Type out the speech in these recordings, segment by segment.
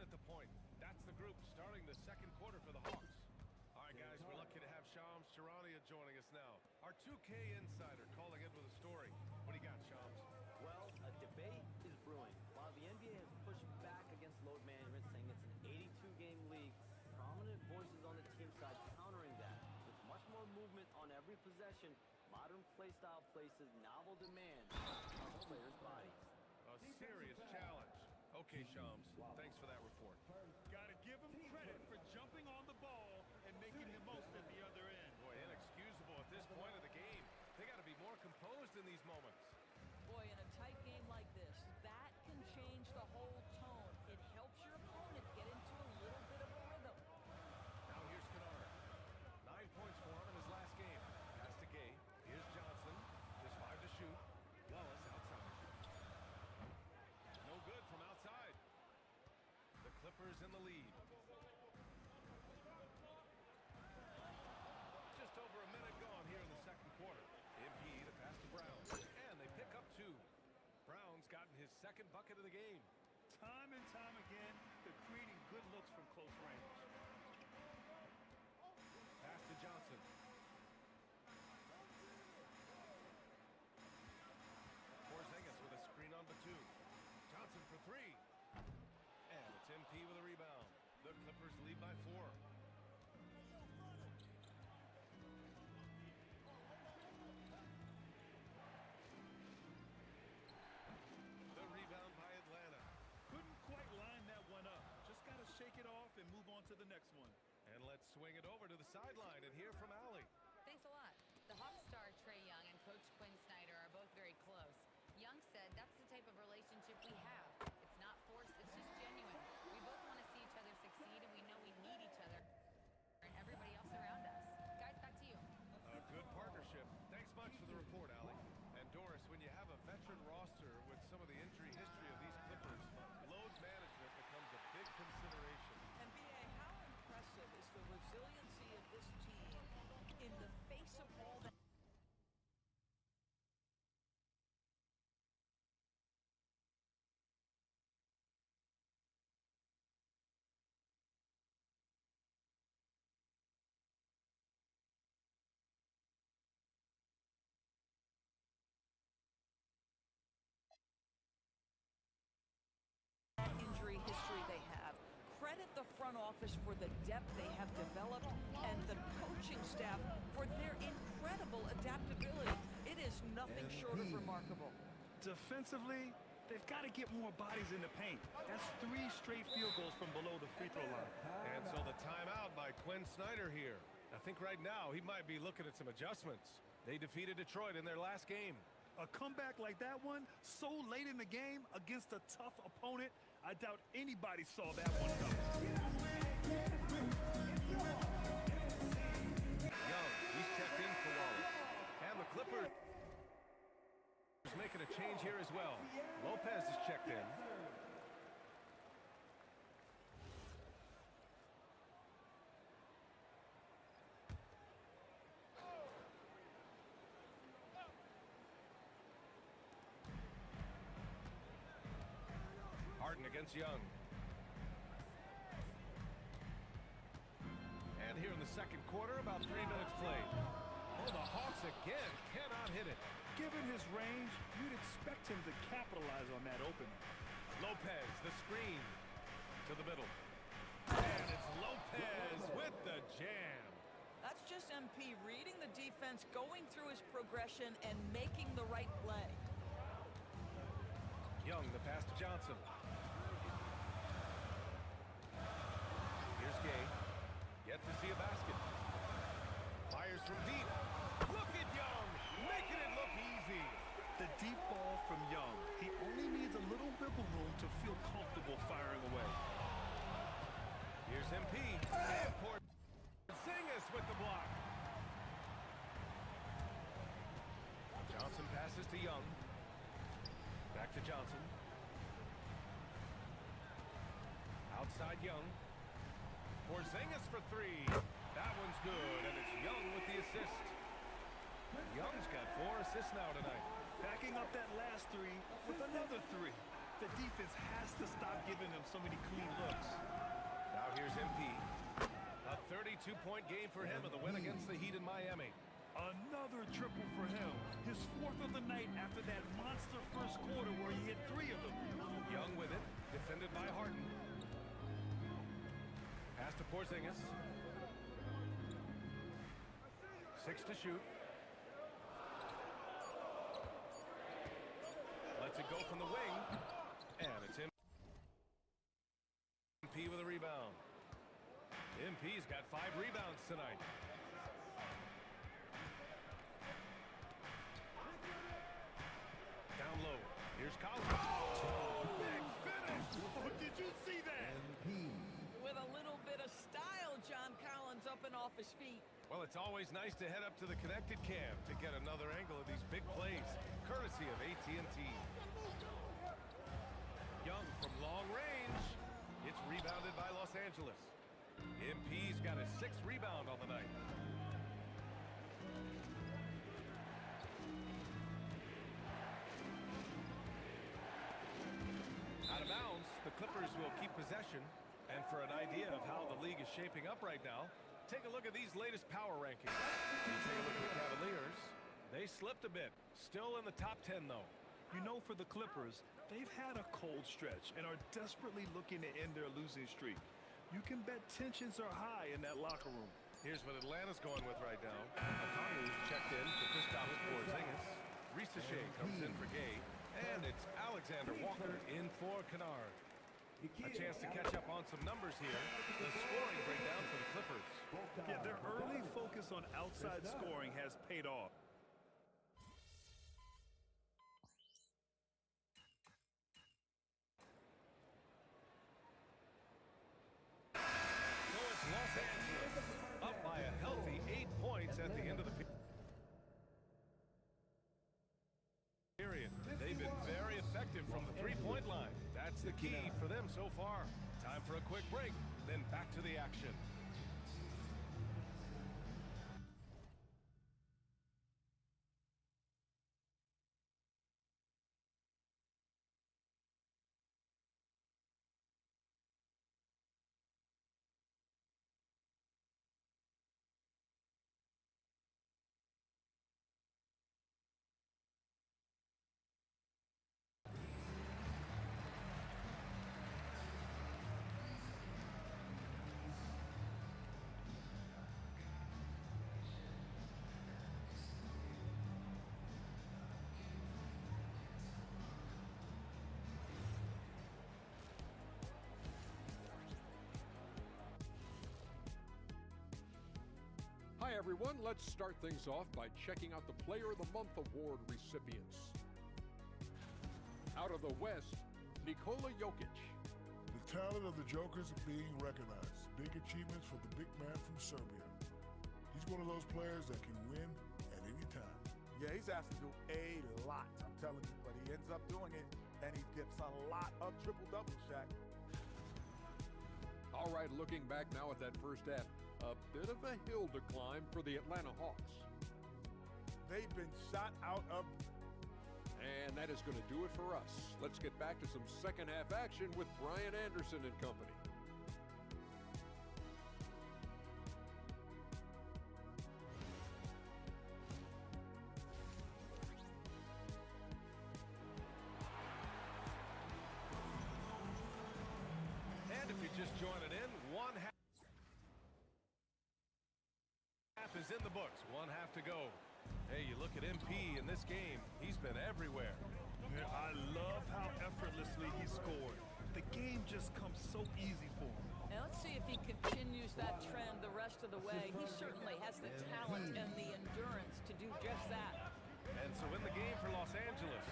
at the point. That's the group starting the second quarter for the Hawks. All right, guys, we're lucky to have Shams Charania joining us now. Our 2K insider calling in with a story. What do you got, Shams? Well, a debate is brewing. While the NBA has pushed back against load management, saying it's an 82-game league, prominent voices on the team side countering that. With much more movement on every possession, modern play style places novel demands on players' bodies. A serious challenge. Okay, Shams, thanks for that report. Gotta give him credit for jumping on the ball and making the most at the other end. Boy, inexcusable at this point of the game. They got to be more composed in these moments. Boy, in a tight game like this, that can change the whole tone. It helps your opponent get into a little bit of a rhythm. Now here's Kennard. 9 points for him in his last game. Pass to Gay. Here's Johnson. Just 5 to shoot. Wallace outside. No good from outside. The Clippers in the lead. Just over a minute gone here in the second quarter. MP to pass to Brown. And they pick up 2. Brown's gotten his second bucket of the game. Time and time again, they're creating good looks from close range. Pass to Johnson. Porzingis with a screen on Batum. Johnson for 3. And it's MP with a rebound. The Clippers lead by 4. The rebound by Atlanta. Couldn't quite line that one up. Just got to shake it off and move on to the next one. And let's swing it over to the sideline and hear from Allie. Thanks a lot. The Hawks star Trae Young and Coach Quinn Snyder are both very close. Young said that's the type of relationship we have. It's not forced, it's just genuine. We both want to see each other succeed, and we know we need each other and everybody else around us. Guys, back to you. A good partnership. Thanks much for the report, Allie. And Doris, when you have a veteran roster with some of the injury history of these Clippers, load management becomes a big consideration. And B.A., how impressive is the resiliency of this team in the face of all that? Injury history they have. Credit the front office for the depth they have developed and the coaching staff for their incredible adaptability. It is nothing short of remarkable. Defensively, they've got to get more bodies in the paint. That's 3 straight field goals from below the free throw line. And so the timeout by Quinn Snyder here. I think right now he might be looking at some adjustments. They defeated Detroit in their last game. A comeback like that one, so late in the game against a tough opponent, I doubt anybody saw that one coming. Young, he's checked in for Wallace. And the Clippers is making a change here as well. Lopez is checked in. Harden against Young. And here in the second quarter, about 3 minutes played. Oh, the Hawks again cannot hit it. Given his range, you'd expect him to capitalize on that opening. Lopez, the screen to the middle. And it's Lopez with the jam. That's just MP reading the defense, going through his progression, and making the right play. Young, the pass to Johnson. Here's Gay. Yet to see a basket. Fires from deep. Look at Young, making it look easy. The deep ball from Young. He only needs a little wiggle room to feel comfortable firing away. Here's MP. And Porzingis with the block. Johnson passes to Young. Back to Johnson. Outside Young. Porzingis for 3. That one's good, and it's Young with the assist. Young's got 4 assists now tonight. Backing up that last 3 with another 3. The defense has to stop giving them so many clean looks. Now here's MP. A 32-point game for him in the win against the Heat in Miami. Another triple for him. His 4th of the night after that monster first quarter where he hit 3 of them. Young with it, defended by Harden. Pass to Porzingis. 6 to shoot. Lets it go from the wing. And it's MP with a rebound. MP's got 5 rebounds tonight. Down low. Here's Collins. Oh, big finish! Oh, did you see that? With a little bit of style, John Collins up and off his feet. Well, it's always nice to head up to the connected cam to get another angle of these big plays, courtesy of AT&T. Young from long range. It's rebounded by Los Angeles. MP's got a 6th rebound on the night. Out of bounds, the Clippers will keep possession. And for an idea of how the league is shaping up right now, take a look at these latest power rankings. You take a look at the Cavaliers. They slipped a bit. Still in the top 10, though. You know, for the Clippers, they've had a cold stretch and are desperately looking to end their losing streak. You can bet tensions are high in that locker room. Here's what Atlanta's going with right now. Okongwu's checked in for Kristaps Porzingis. Risacher comes in for Gay. And it's Alexander Walker in for Kennard. A chance to catch up on some numbers here. The scoring breakdown for the Clippers. Yeah, their early focus on outside scoring has paid off. So it's Los Angeles up by a healthy 8 points at the end of the period. They've been very effective from the three-point line. That's the key for them so far. Time for a quick break, then back to the action. Hi everyone, let's start things off by checking out the Player of the Month award recipients. Out of the West, Nikola Jokic. The talent of the Jokers are being recognized. Big achievements for the big man from Serbia. He's one of those players that can win at any time. Yeah, he's asked to do a lot, I'm telling you, but he ends up doing it, and he gets a lot of triple-doubles, Shaq. All right, looking back now at that first half, a bit of a hill to climb for the Atlanta Hawks. They've been shot out of... And that is going to do it for us. Let's get back to some second half action with Brian Anderson and company. And if you're just joining in, one half is in the books. One half to go. Hey, you look at MP in this game. He's been everywhere. Yeah, I love how effortlessly he scored. The game just comes so easy for him. Now let's see if he continues that trend the rest of the way. He certainly has the talent and the endurance to do just that. And so in the game for Los Angeles,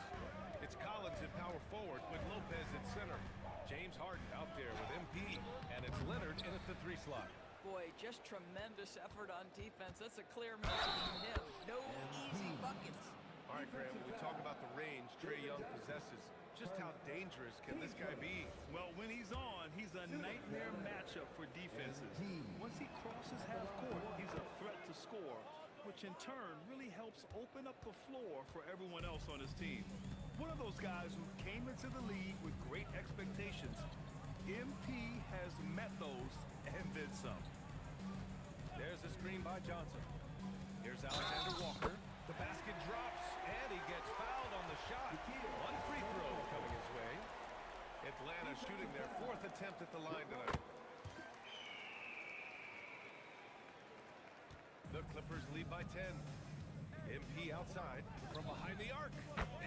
it's Collins at power forward with Lopez at center. James Harden out there with MP, and it's Leonard in at the 3 slot. Boy, just tremendous effort on defense. That's a clear message from him. No easy buckets. All right, Graham, when we talk about the range Trae Young possesses, just how dangerous can this guy be? Well, when he's on, he's a nightmare matchup for defenses. Once he crosses half court, he's a threat to score, which in turn really helps open up the floor for everyone else on his team. One of those guys who came into the league with expectations. MP has met those and then some. There's a screen by Johnson. Here's Alexander Walker. The basket drops, and he gets fouled on the shot. One free throw coming his way. Atlanta shooting their 4th attempt at the line tonight. The Clippers lead by 10. MP outside from behind the arc.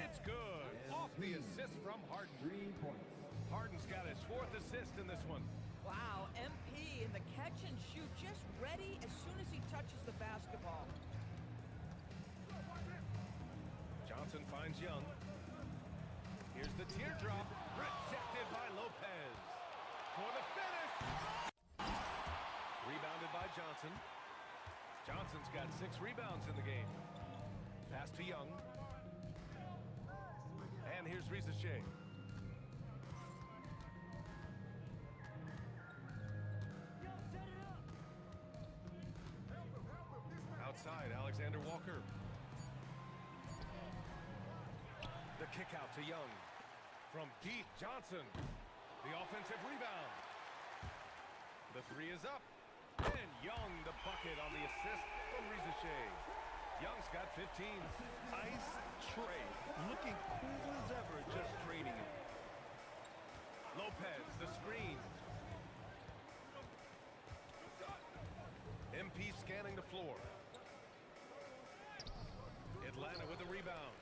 It's good. Off the assist from Harden. 3 points. Harden's got his 4th assist in this one. Wow, MP in the catch and shoot, just ready as soon as he touches the basketball. Johnson finds Young. Here's the teardrop. Rejected by Lopez. For the finish. Rebounded by Johnson. Johnson's got 6 rebounds in the game. Pass to Young. And here's Risacher. Outside, Alexander Walker. The kick out to Young. From deep, Johnson. The offensive rebound. The 3 is up. And Young, the bucket on the assist from Risacher. Young's got 15. Ice Trey, looking cool as ever, just trading it. Lopez, the screen. MP scanning the floor. Atlanta with the rebound.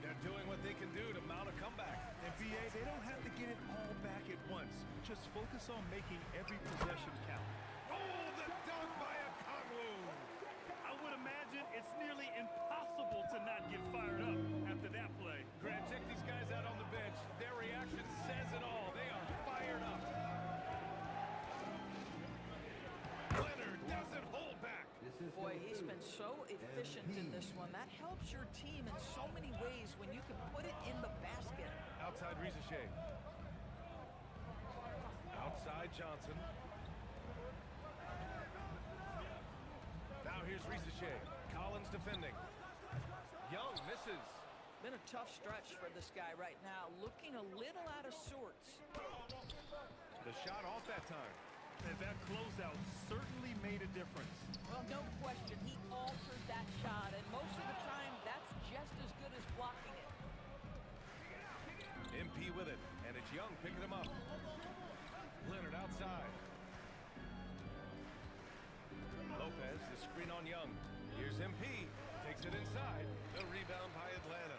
They're doing what they can do to mount a comeback. And BA, they don't have to get it all back at once. Just focus on making every possession count. Oh, the dunk by Okongwu. I would imagine it's nearly impossible to not get fired up after that play. Grant, check these guys out on the bench. Their reaction says it all. They are fired up. Leonard doesn't hold back. Boy, he's been so efficient in this one. That helps your team in so many ways when you can put it in the basket. Outside Risacher. Outside Johnson. Now here's Risacher. Collins defending. Young misses. Been a tough stretch for this guy right now. Looking a little out of sorts. The shot off that time. And that closeout certainly made a difference. Well, no question, he altered that shot, and most of the time, that's just as good as blocking it. MP with it, and it's Young picking him up. Leonard outside. Lopez, the screen on Young. Here's MP, takes it inside. The rebound by Atlanta.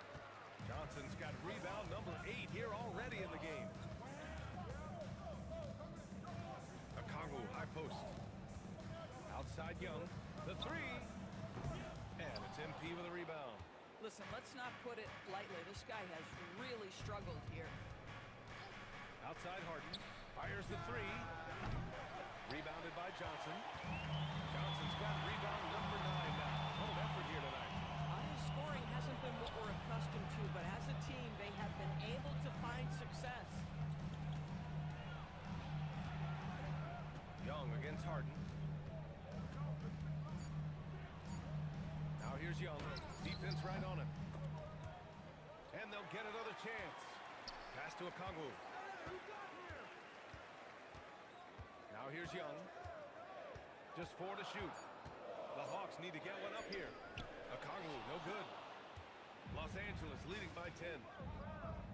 Johnson's got rebound number 8 here already in the game. Okongwu, high post. Outside Young, the 3. And it's MP with a rebound. Listen, let's not put it lightly. This guy has really struggled here. Outside Harden, fires the 3. Rebounded by Johnson. Johnson's got rebound number 9 now. What an effort here tonight. His scoring hasn't been what we're accustomed to, but as a team, they have been able to find success. Young against Harden. Now here's Young. Defense right on him. And they'll get another chance. Pass to Okongwu. Now here's Young. Just 4 to shoot. The Hawks need to get one up here. Okongwu, no good. Los Angeles leading by 10.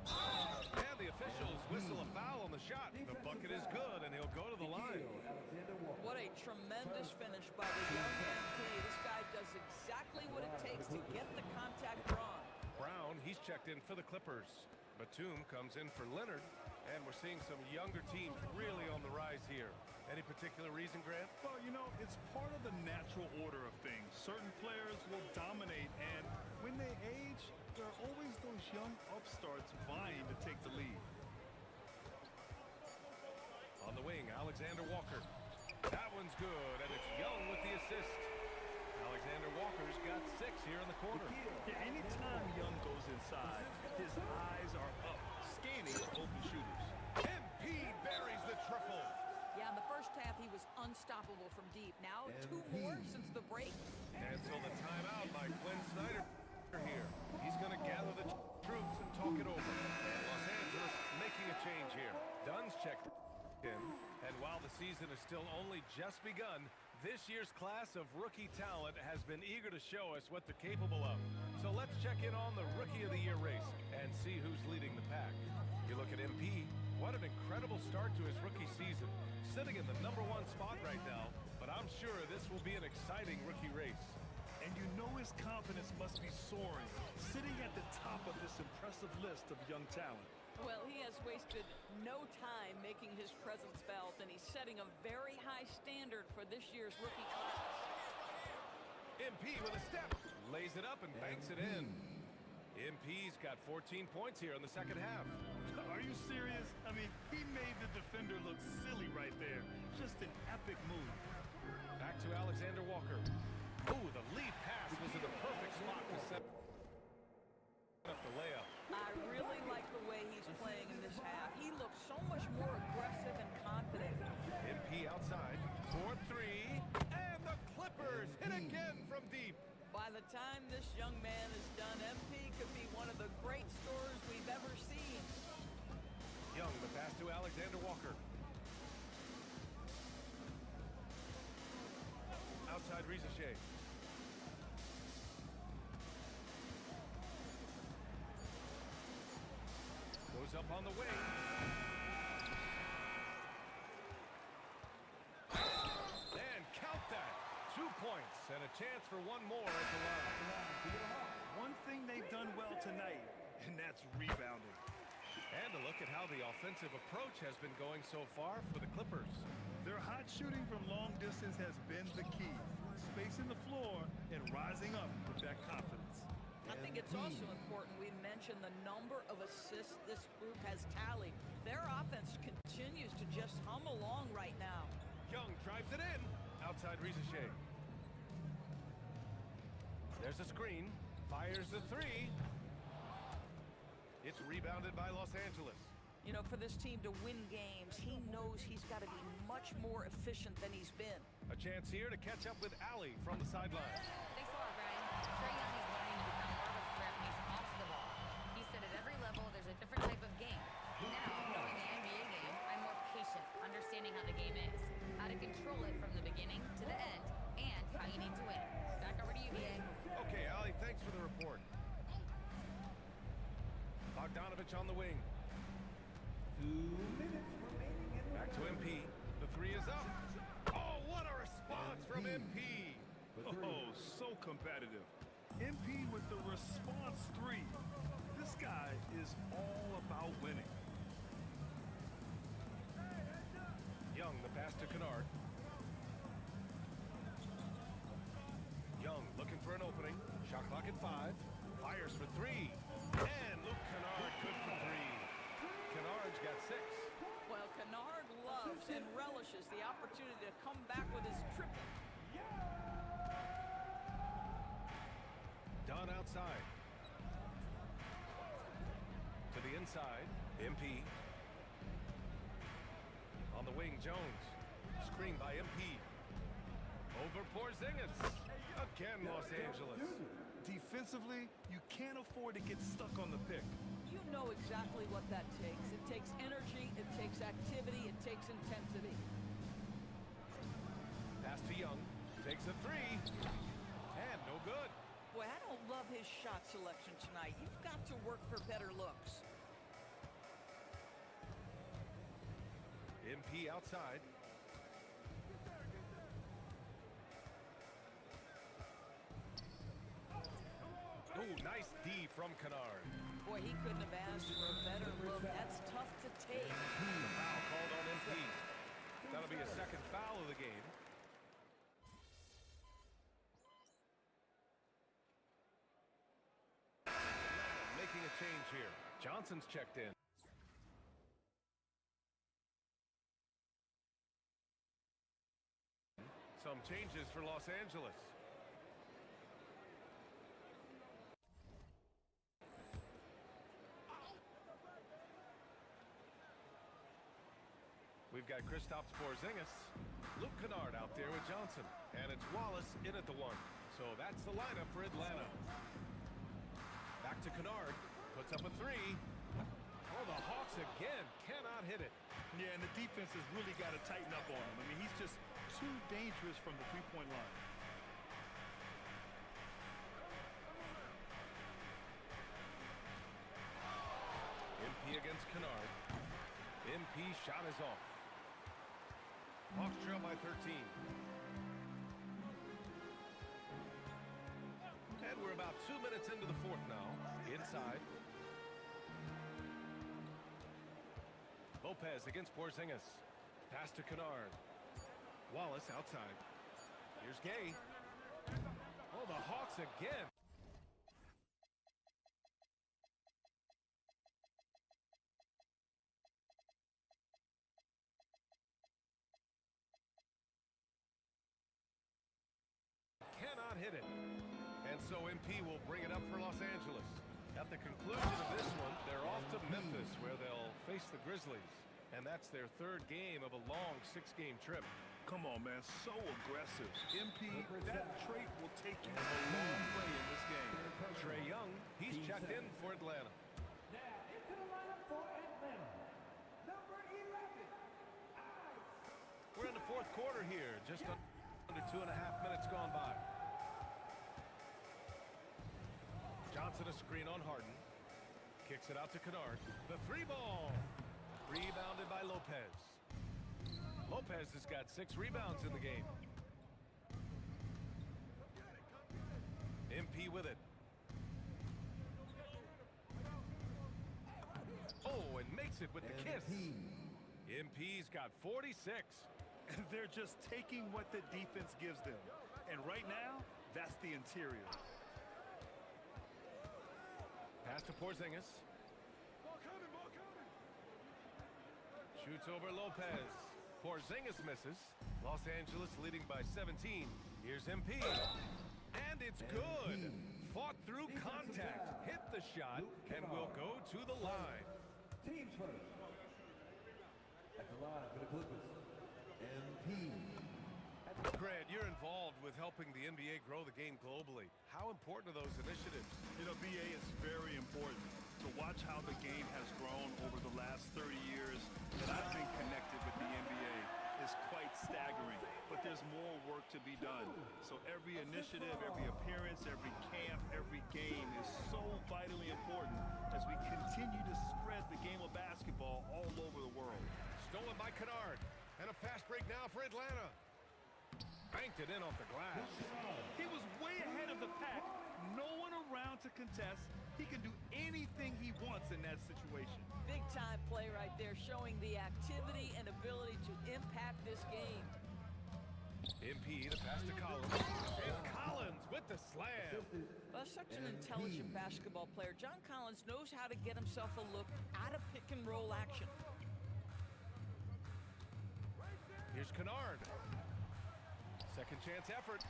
And the officials whistle a foul on the shot. The bucket is good, and he'll go to the line. What a tremendous finish by the young MP. This guy does exactly what it takes to get the contact drawn. Brown, he's checked in for the Clippers. Batum comes in for Leonard, and we're seeing some younger teams really on the rise here. Any particular reason, Grant? Well, you know, it's part of the natural order of things. Certain players will dominate, and when they age, there are always those young upstarts vying to take the lead. On the wing, Alexander Walker. That one's good, and it's Young with the assist. Alexander Walker's got 6 here in the quarter. Yeah, anytime Young goes inside, his eyes are up, scanning for open shooters. MP buries the triple. Yeah, in the first half, he was unstoppable from deep. Now, 2 more since the break. And so the timeout by Quinn Snyder here. He's going to gather the troops and talk it over. And Los Angeles making a change here. season has still only just begun, this year's class of rookie talent has been eager to show us what they're capable of. So let's check in on the Rookie of the Year race and see who's leading the pack. You look at MP, what an incredible start to his rookie season. Sitting in the #1 spot right now, but I'm sure this will be an exciting rookie race. And you know his confidence must be soaring, sitting at the top of this impressive list of young talent. Well, he has wasted no time making his presence felt, and he's setting a very high standard for this year's rookie class. MP with a step, lays it up and banks it in. MP's got 14 points here in the second half. Are you serious? I mean, he made the defender look silly right there. Just an epic move. Back to Alexander Walker. Ooh, the lead pass was in the perfect spot to set up the layup. I really like the way he's playing in this half. He looks so much more aggressive and confident. MP outside for 3, and the Clippers hit again from deep. By the time this young man is done, MP could be one of the great scorers we've ever seen. Young, the pass to Alexander Walker. Outside Rizachet. Goes up on the wing. And count that. 2 points and a chance for one more at the line. One thing they've done well tonight, and that's rebounding. And a look at how the offensive approach has been going so far for the Clippers. Their hot shooting from long distance has been the key. Spacing the floor and rising up with that confidence. I think it's also important we mention the number of assists this group has tallied. Their offense continues to just hum along right now. Young drives it in. Outside Rizachet. There's a screen. Fires the 3. It's rebounded by Los Angeles. You know, for this team to win games, he knows he's got to be much more efficient than he's been. A chance here to catch up with Allie from the sideline. Thanks a lot, Brian. Trae Young is learning to become more of a threat when he's off the ball. He said at every level there's a different type of game. Now, knowing the NBA game, I'm more patient, understanding how the game is, how to control it from the beginning to the end, and how you need to win. Back over to you, BA. Okay, Allie, thanks for the report. Bogdanovich on the wing. 2 minutes remaining in the Back to MP. The 3 is up. Oh, what a response from MP. Oh, so competitive. MP with the response 3. This guy is all about winning. Young, the pass to Kennard. Young looking for an opening. Shot clock at 5. Fires for 3. And Luke Kennard good for 3. Kennard's got 6. Well, Kennard loves and relishes the opportunity to come back with his triple. Dunn outside. To the inside. MP. On the wing, Jones. Screen by MP. Over Porzingis. Again, Los Angeles. Defensively, you can't afford to get stuck on the pick. You know exactly what that takes. It takes energy, it takes activity, it takes intensity. Pass to Young. Takes a 3. And no good. Boy, I don't love his shot selection tonight. You've got to work for better looks. MP outside. Oh, nice D from Kennard. Boy, he couldn't have asked for a better look. That's tough to take. The foul called on MP. That'll be a second foul of the game. Making a change here. Johnson's checked in. Some changes for Los Angeles. We've got Kristaps Porzingis, Luke Kennard out there with Johnson, and it's Wallace in at the 1. So that's the lineup for Atlanta. Back to Kennard, puts up a 3. Oh, the Hawks again cannot hit it. Yeah, and the defense has really got to tighten up on him. I mean, he's just too dangerous from the three-point line. MP against Kennard. MP shot is off. Hawks trail by 13. And we're about 2 minutes into the fourth now. Inside. Lopez against Porzingis. Pass to Kennard. Wallace outside. Here's Gay. Oh, the Hawks again. Cannot hit it. And so MP will bring it up for Los Angeles. At the conclusion of this one, they're off to Memphis, where they'll face the Grizzlies. And that's their third game of a long 6-game trip. Come on, man. So aggressive. MP, that trait will take you a long way in this game. Trae Young, he's checked in for Atlanta. Now, into the lineup for Atlanta. Number 11, Ice. We're in the fourth quarter here, just under 2.5 minutes gone by. Johnson a screen on Harden. Kicks it out to Kennard. The three ball. Rebounded by Lopez. Lopez has got 6 rebounds in the game. MP with it. Oh, and makes it with the kiss. MP's got 46. They're just taking what the defense gives them. And right now, that's the interior. Pass to Porzingis. Shoots over Lopez. Porzingis misses. Los Angeles leading by 17. Here's MP. And it's good. Fought through contact. Hit the shot and will go to the line. Teams first. At the line for the Clippers, MP. Grant, you're involved with helping the NBA grow the game globally. How important are those initiatives? You know, BA, is very important to watch how the game has grown over the last 30 years that I've been connected with the NBA is quite staggering, but there's more work to be done. So every initiative, every appearance, every camp, every game is so vitally important as we continue to spread the game of basketball all over the world. Stolen by Kennard. And a fast break now for Atlanta. Banked it in off the glass. He was way ahead of the pack. No one around to contest. He can do anything he wants in that situation. Big time play right there, showing the activity and ability to impact this game. MP, the pass to Collins. And Collins with the slam. Well, such an intelligent basketball player. John Collins knows how to get himself a look out of pick and roll action. Here's Kennard. Second chance effort.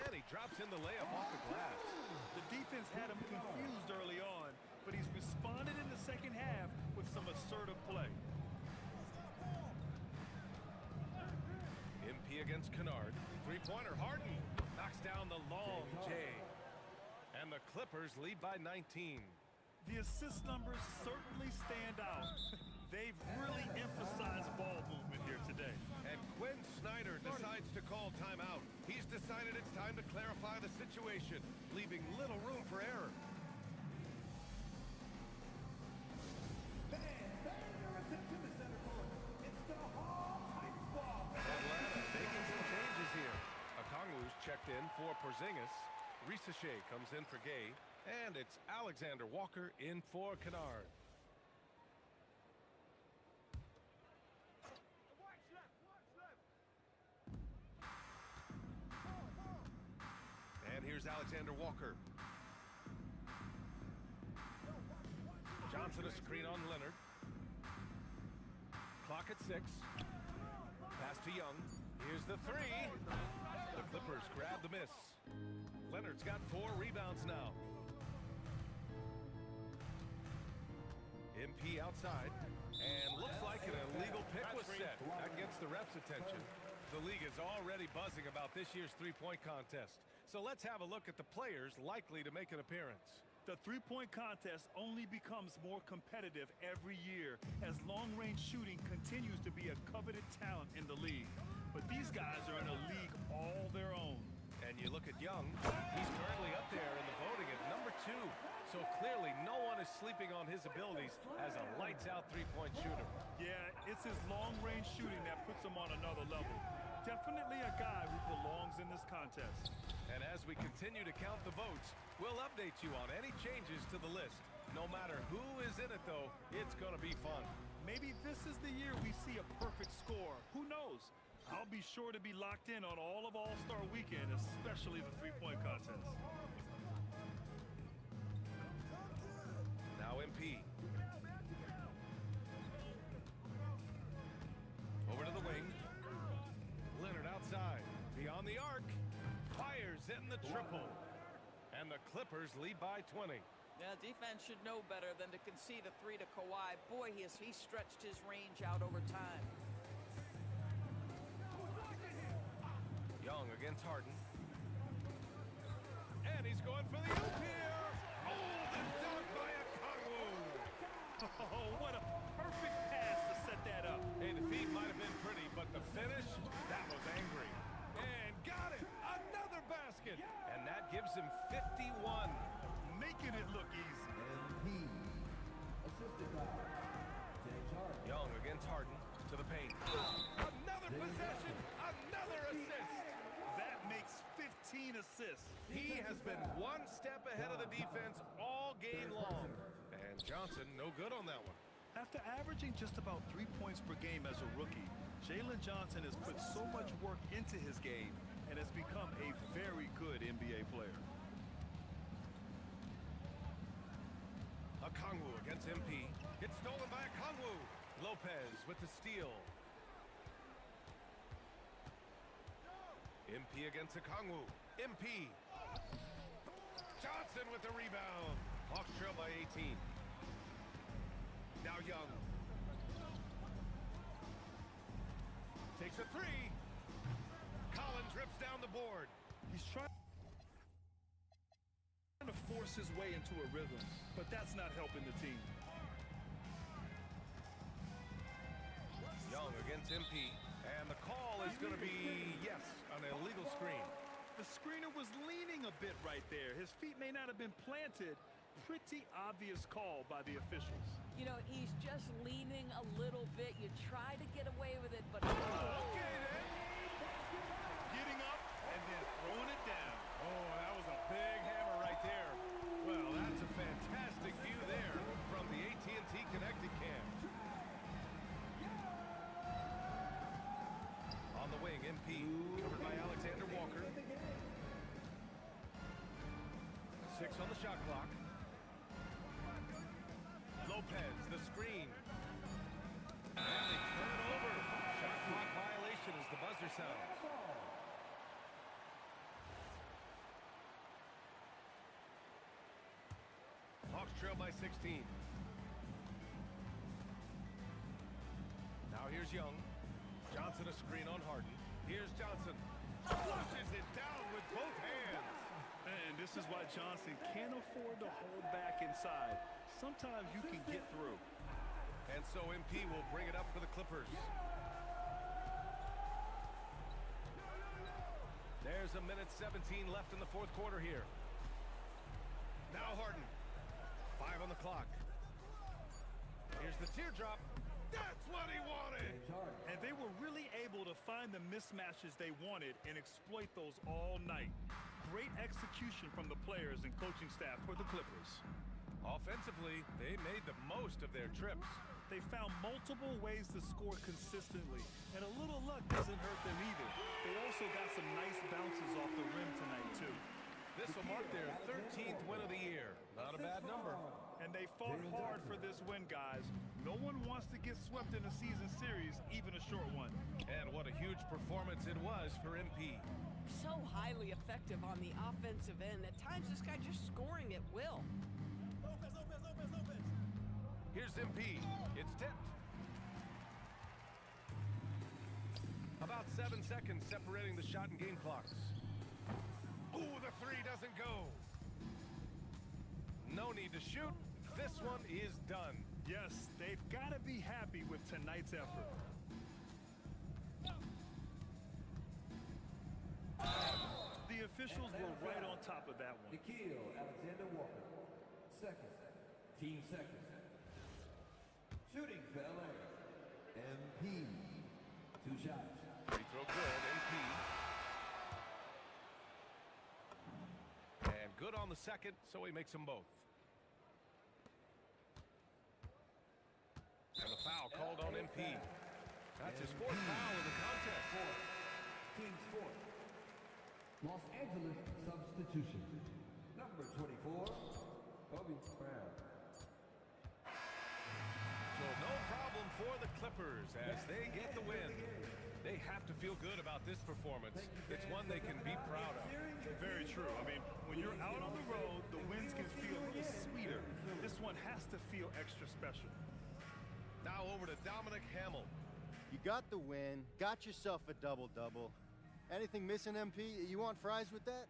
And he drops in the layup off the glass. The defense had him confused early on, but he's responded in the second half with some assertive play. MP against Kennard. Three-pointer, Harden knocks down the long J. And the Clippers lead by 19. The assist numbers certainly stand out. They've really emphasized ball movement here today. And Quinn Snyder decides to call timeout. He's decided it's time to clarify the situation, leaving little room for error. Atlanta making some changes here. Okongwu's checked in for Porzingis. Risache comes in for Gay. And it's Alexander Walker in for Kennard. And here's Alexander Walker. Johnson a screen on Leonard. Clock at 6. Pass to Young. Here's the three. The Clippers grab the miss. Leonard's got 4 rebounds now. MP outside. And looks like an illegal pick was set. That gets the ref's attention. The league is already buzzing about this year's three-point contest. So let's have a look at the players likely to make an appearance. The three-point contest only becomes more competitive every year as long-range shooting continues to be a coveted talent in the league. But these guys are in a league all their own. And you look at Young, he's currently up there in the voting at number 2. So clearly no one is sleeping on his abilities as a lights-out three-point shooter. Yeah, it's his long-range shooting that puts him on another level. Definitely a guy who belongs in this contest. And as we continue to count the votes, we'll update you on any changes to the list. No matter who is in it, though, it's going to be fun. Maybe this is the year we see a perfect score. Who knows? I'll be sure to be locked in on all of All-Star Weekend, especially the three-point contest. Now MP. Over to the wing. Leonard outside. Beyond the arc. Fires in the triple. And the Clippers lead by 20. Yeah, defense should know better than to concede a 3 to Kawhi. Boy, he stretched his range out over time. Young against Harden. And he's going for the oop here. Oh, the dunk by Okongwu. Oh, what a perfect pass to set that up. Hey, the feed might have been pretty, but the finish, that was angry. And got it. Another basket. And that gives him 51. Making it look easy. MP. Assisted by James Harden. Young against Harden to the paint. Another possession. Another assist. That makes 15 assists. He has been one step ahead of the defense all game long. And Johnson, no good on that one. After averaging just about 3 points per game as a rookie, Jalen Johnson has put so much work into his game and has become a very good NBA player. Okongwu against MP. It's stolen by Okongwu. Lopez with the steal. MP against Okongwu. MP. Johnson with the rebound. Hawks trail by 18. Now Young. Takes a three. Collins rips down the board. He's trying to force his way into a rhythm, but that's not helping the team. Young against MP. And the call is going to be, yes, an illegal screen. The screener was leaning a bit right there. His feet may not have been planted. Pretty obvious call by the officials. You know, he's just leaning a little bit. You try to get away with it, but... Okay, then. Getting up and then throwing it down. Oh, that was a big hammer right there. Well, that's a fantastic view there from the AT&T Connected Cam. On the wing, MP, covered by Alexander Walker. 6 on the shot clock. Lopez, the screen. And they turn it over. Shot clock violation as the buzzer sounds. Hawks trail by 16. Now here's Young. Johnson a screen on Harden. Here's Johnson. Flushes it down with both hands. And this is why Johnson can't afford to hold back inside. Sometimes you can get through. And so MP will bring it up for the Clippers. There's a minute 17 left in the fourth quarter here. Now Harden. 5 on the clock. Here's the teardrop. That's what he wanted. And they were really able to find the mismatches they wanted and exploit those all night. Great execution from the players and coaching staff for the Clippers. Offensively, they made the most of their trips. They found multiple ways to score consistently, and a little luck doesn't hurt them either. They also got some nice bounces off the rim tonight, too. This will mark their 13th win of the year. Not a bad number. And they fought hard for this win, guys. No one wants to get swept in a season series, even a short one. And what a huge performance it was for MP. So highly effective on the offensive end. At times, this guy just scoring at will. Here's MP. It's tipped. About 7 seconds separating the shot and game clocks. Ooh, the three doesn't go. No need to shoot. This one is done. Yes, they've got to be happy with tonight's effort. The officials were right on top of that one. Nikhil Alexander Walker. Second. Team second. Shooting for LA. MP. 2 shots. Free throw good, MP. And good on the second, so he makes them both. And a foul called on MP. That's his 4th foul of the contest. Team's fourth. Los Angeles substitution. Number 24, Kobe Brown. So no problem for the Clippers as they get the win. They have to feel good about this performance. It's one they can be proud of. Very true. I mean, when you're out on the road, the wins can feel a little sweeter. This one has to feel extra special. Now over to Dominic Hamill. You got the win, got yourself a double-double. Anything missing, MP? You want fries with that?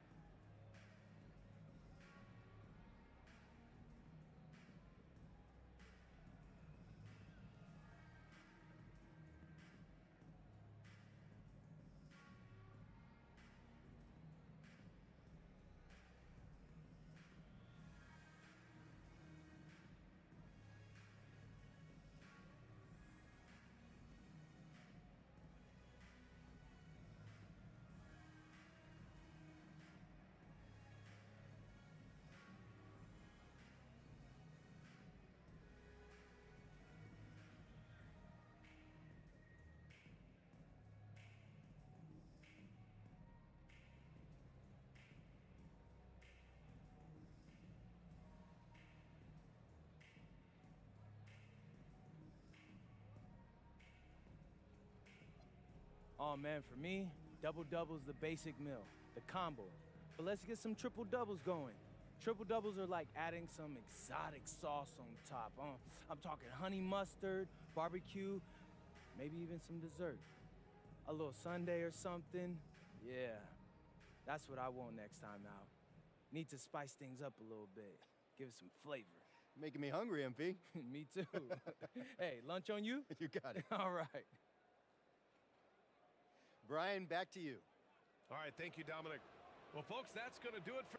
Oh man, for me, double-double's the basic meal, the combo. But let's get some triple-doubles going. Triple-doubles are like adding some exotic sauce on top. I'm talking honey mustard, barbecue, maybe even some dessert. A little sundae or something. Yeah, that's what I want next time out. Need to spice things up a little bit, give it some flavor. Making me hungry, MP. Me too. Hey, lunch on you? You got it. All right. Brian, back to you. All right, thank you, Dominic. Well, folks, that's going to do it for...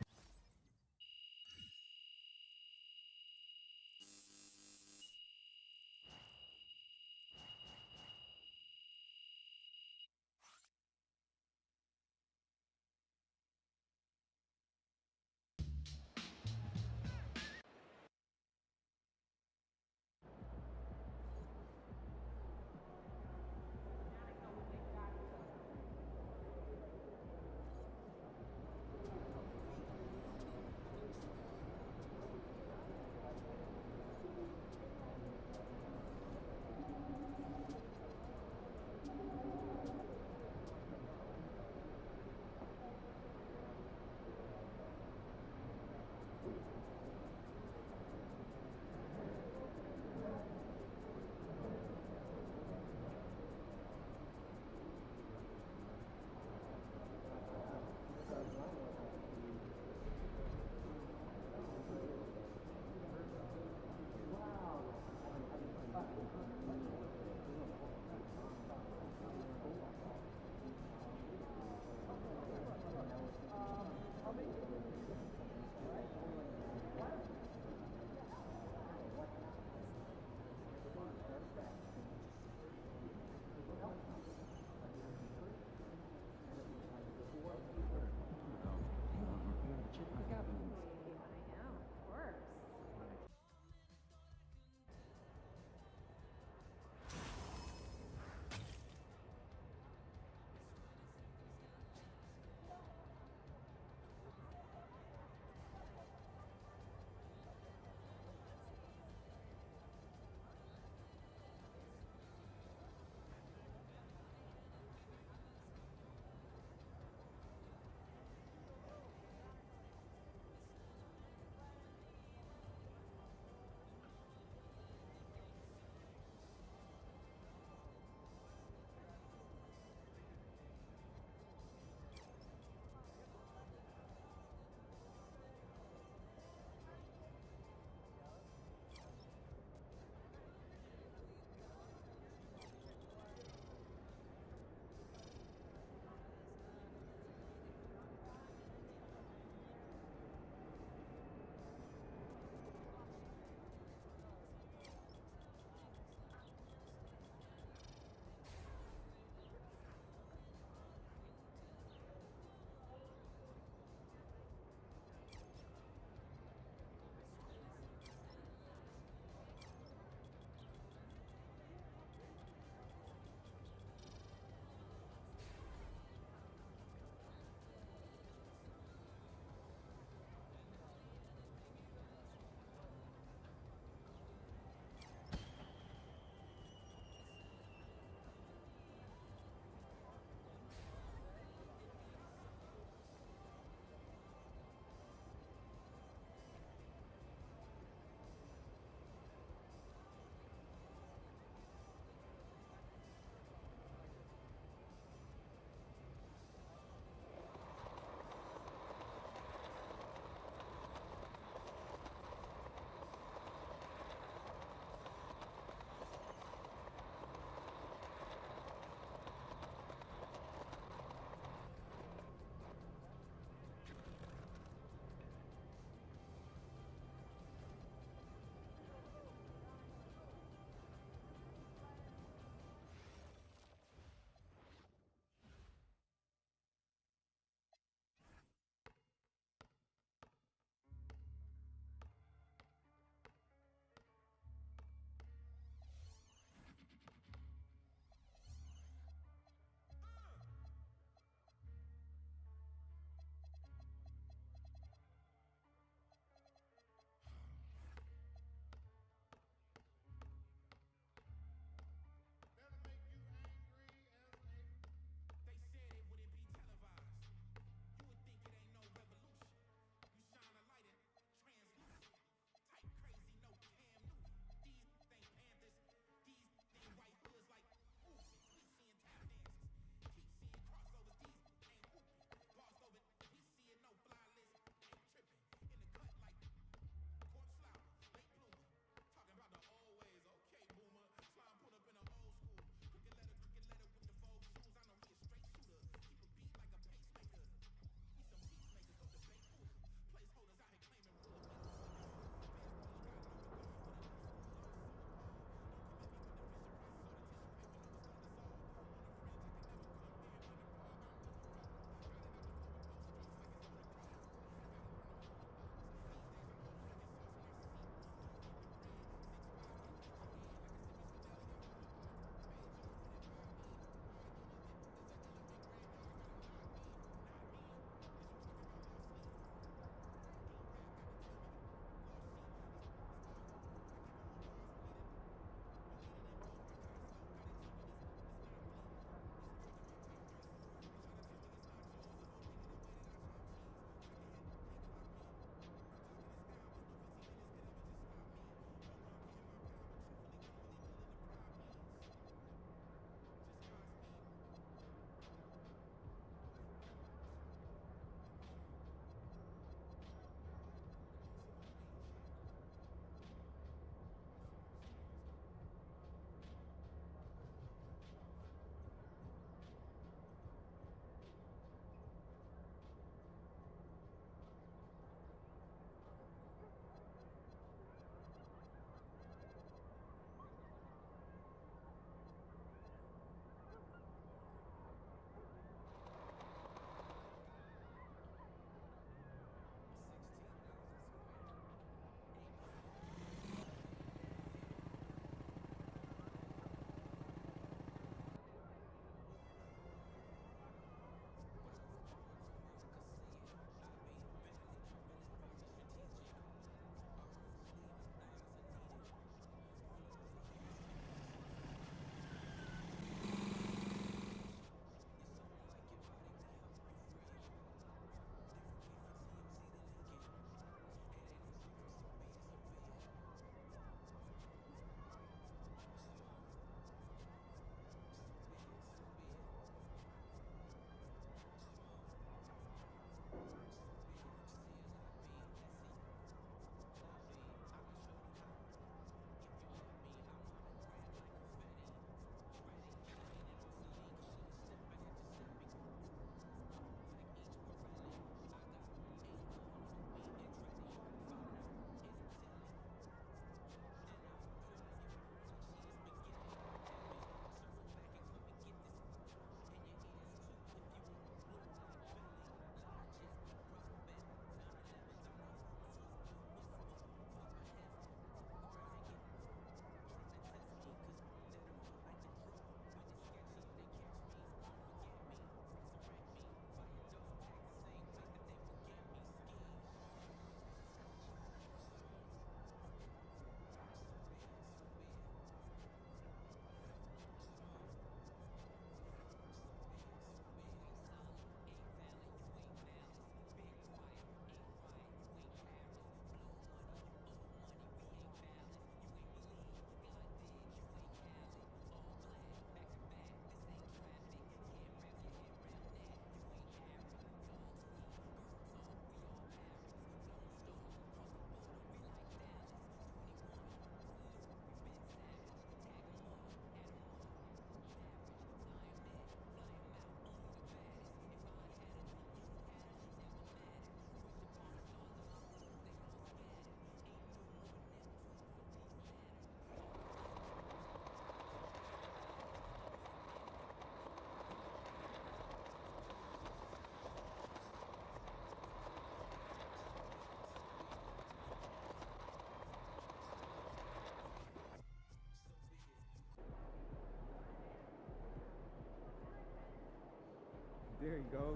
There he goes.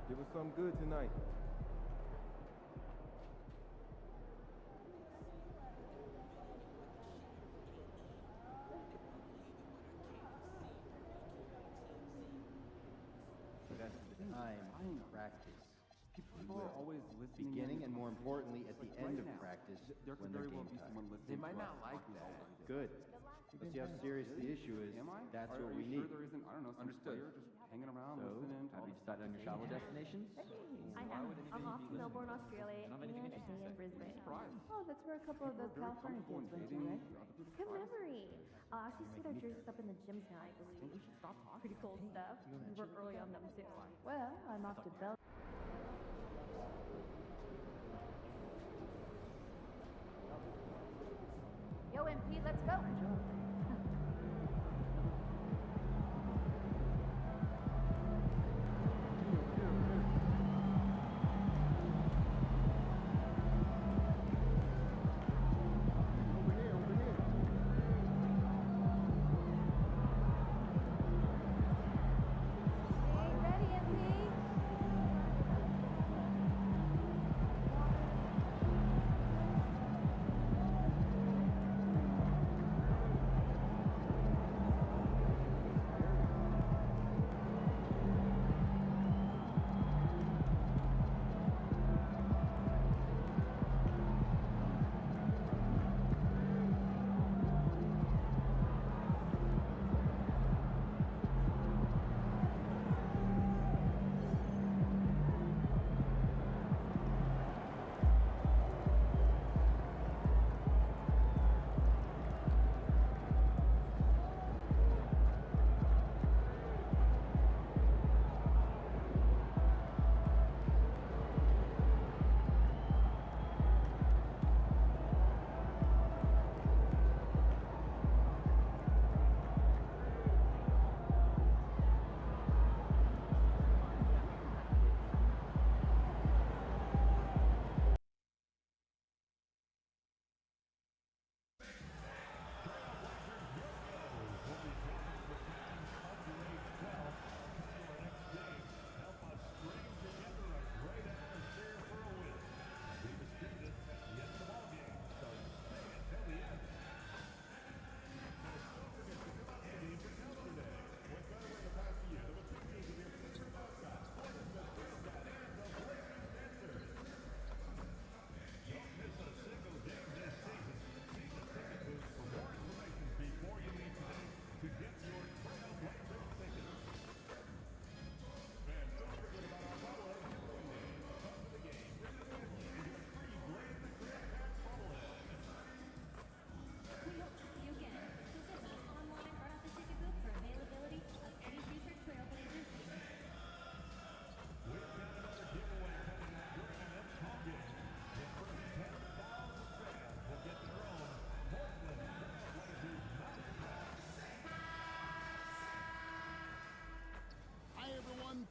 Give us something good tonight. That's the time of practice. People are always listening. Beginning and more importantly, at the end of practice, when they're game time. They might not like that. Good. Let's see how serious the issue is. That's what we need. There isn't, I don't know, understood. Just hanging around, listening. Have you decided on your travel destinations? I have. I'm off to Melbourne, Australia, and a day in Brisbane. Oh, that's where a couple of those California kids went to, right? Good memory. I'll actually see their jerseys up in the gym tonight, I believe. Pretty cool stuff. We work early on them, too. Well, I'm off to Belgium. Yo, MP, let's go.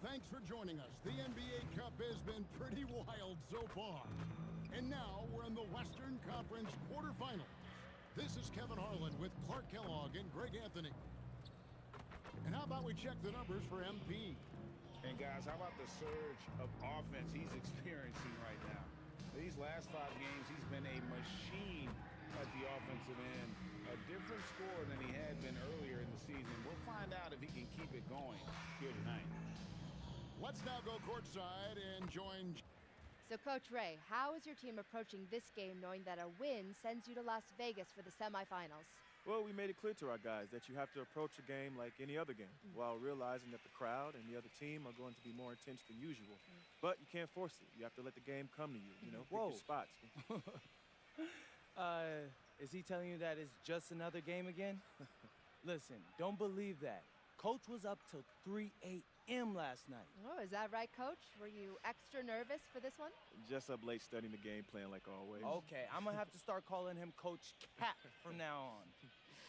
Thanks for joining us. The NBA Cup has been pretty wild so far. And now we're in the Western Conference quarterfinals. This is Kevin Harlan with Clark Kellogg and Greg Anthony. And how about we check the numbers for MP? And guys, how about the surge of offense he's experiencing right now? These last 5 games, he's been a machine at the offensive end. A different score than he had been earlier in the season. We'll find out if he can keep it going here tonight. Let's now go courtside and join. So, Coach Ray, how is your team approaching this game knowing that a win sends you to Las Vegas for the semifinals? Well, we made it clear to our guys that you have to approach a game like any other game while realizing that the crowd and the other team are going to be more intense than usual. But you can't force it. You have to let the game come to you, you know, pick your spots. Is he telling you that it's just another game again? Listen, don't believe that. Coach was up till 3 a.m. last night. Oh, is that right, Coach? Were you extra nervous for this one? Just up late studying the game plan like always. Okay, I'm going to have to start calling him Coach Cap from now on.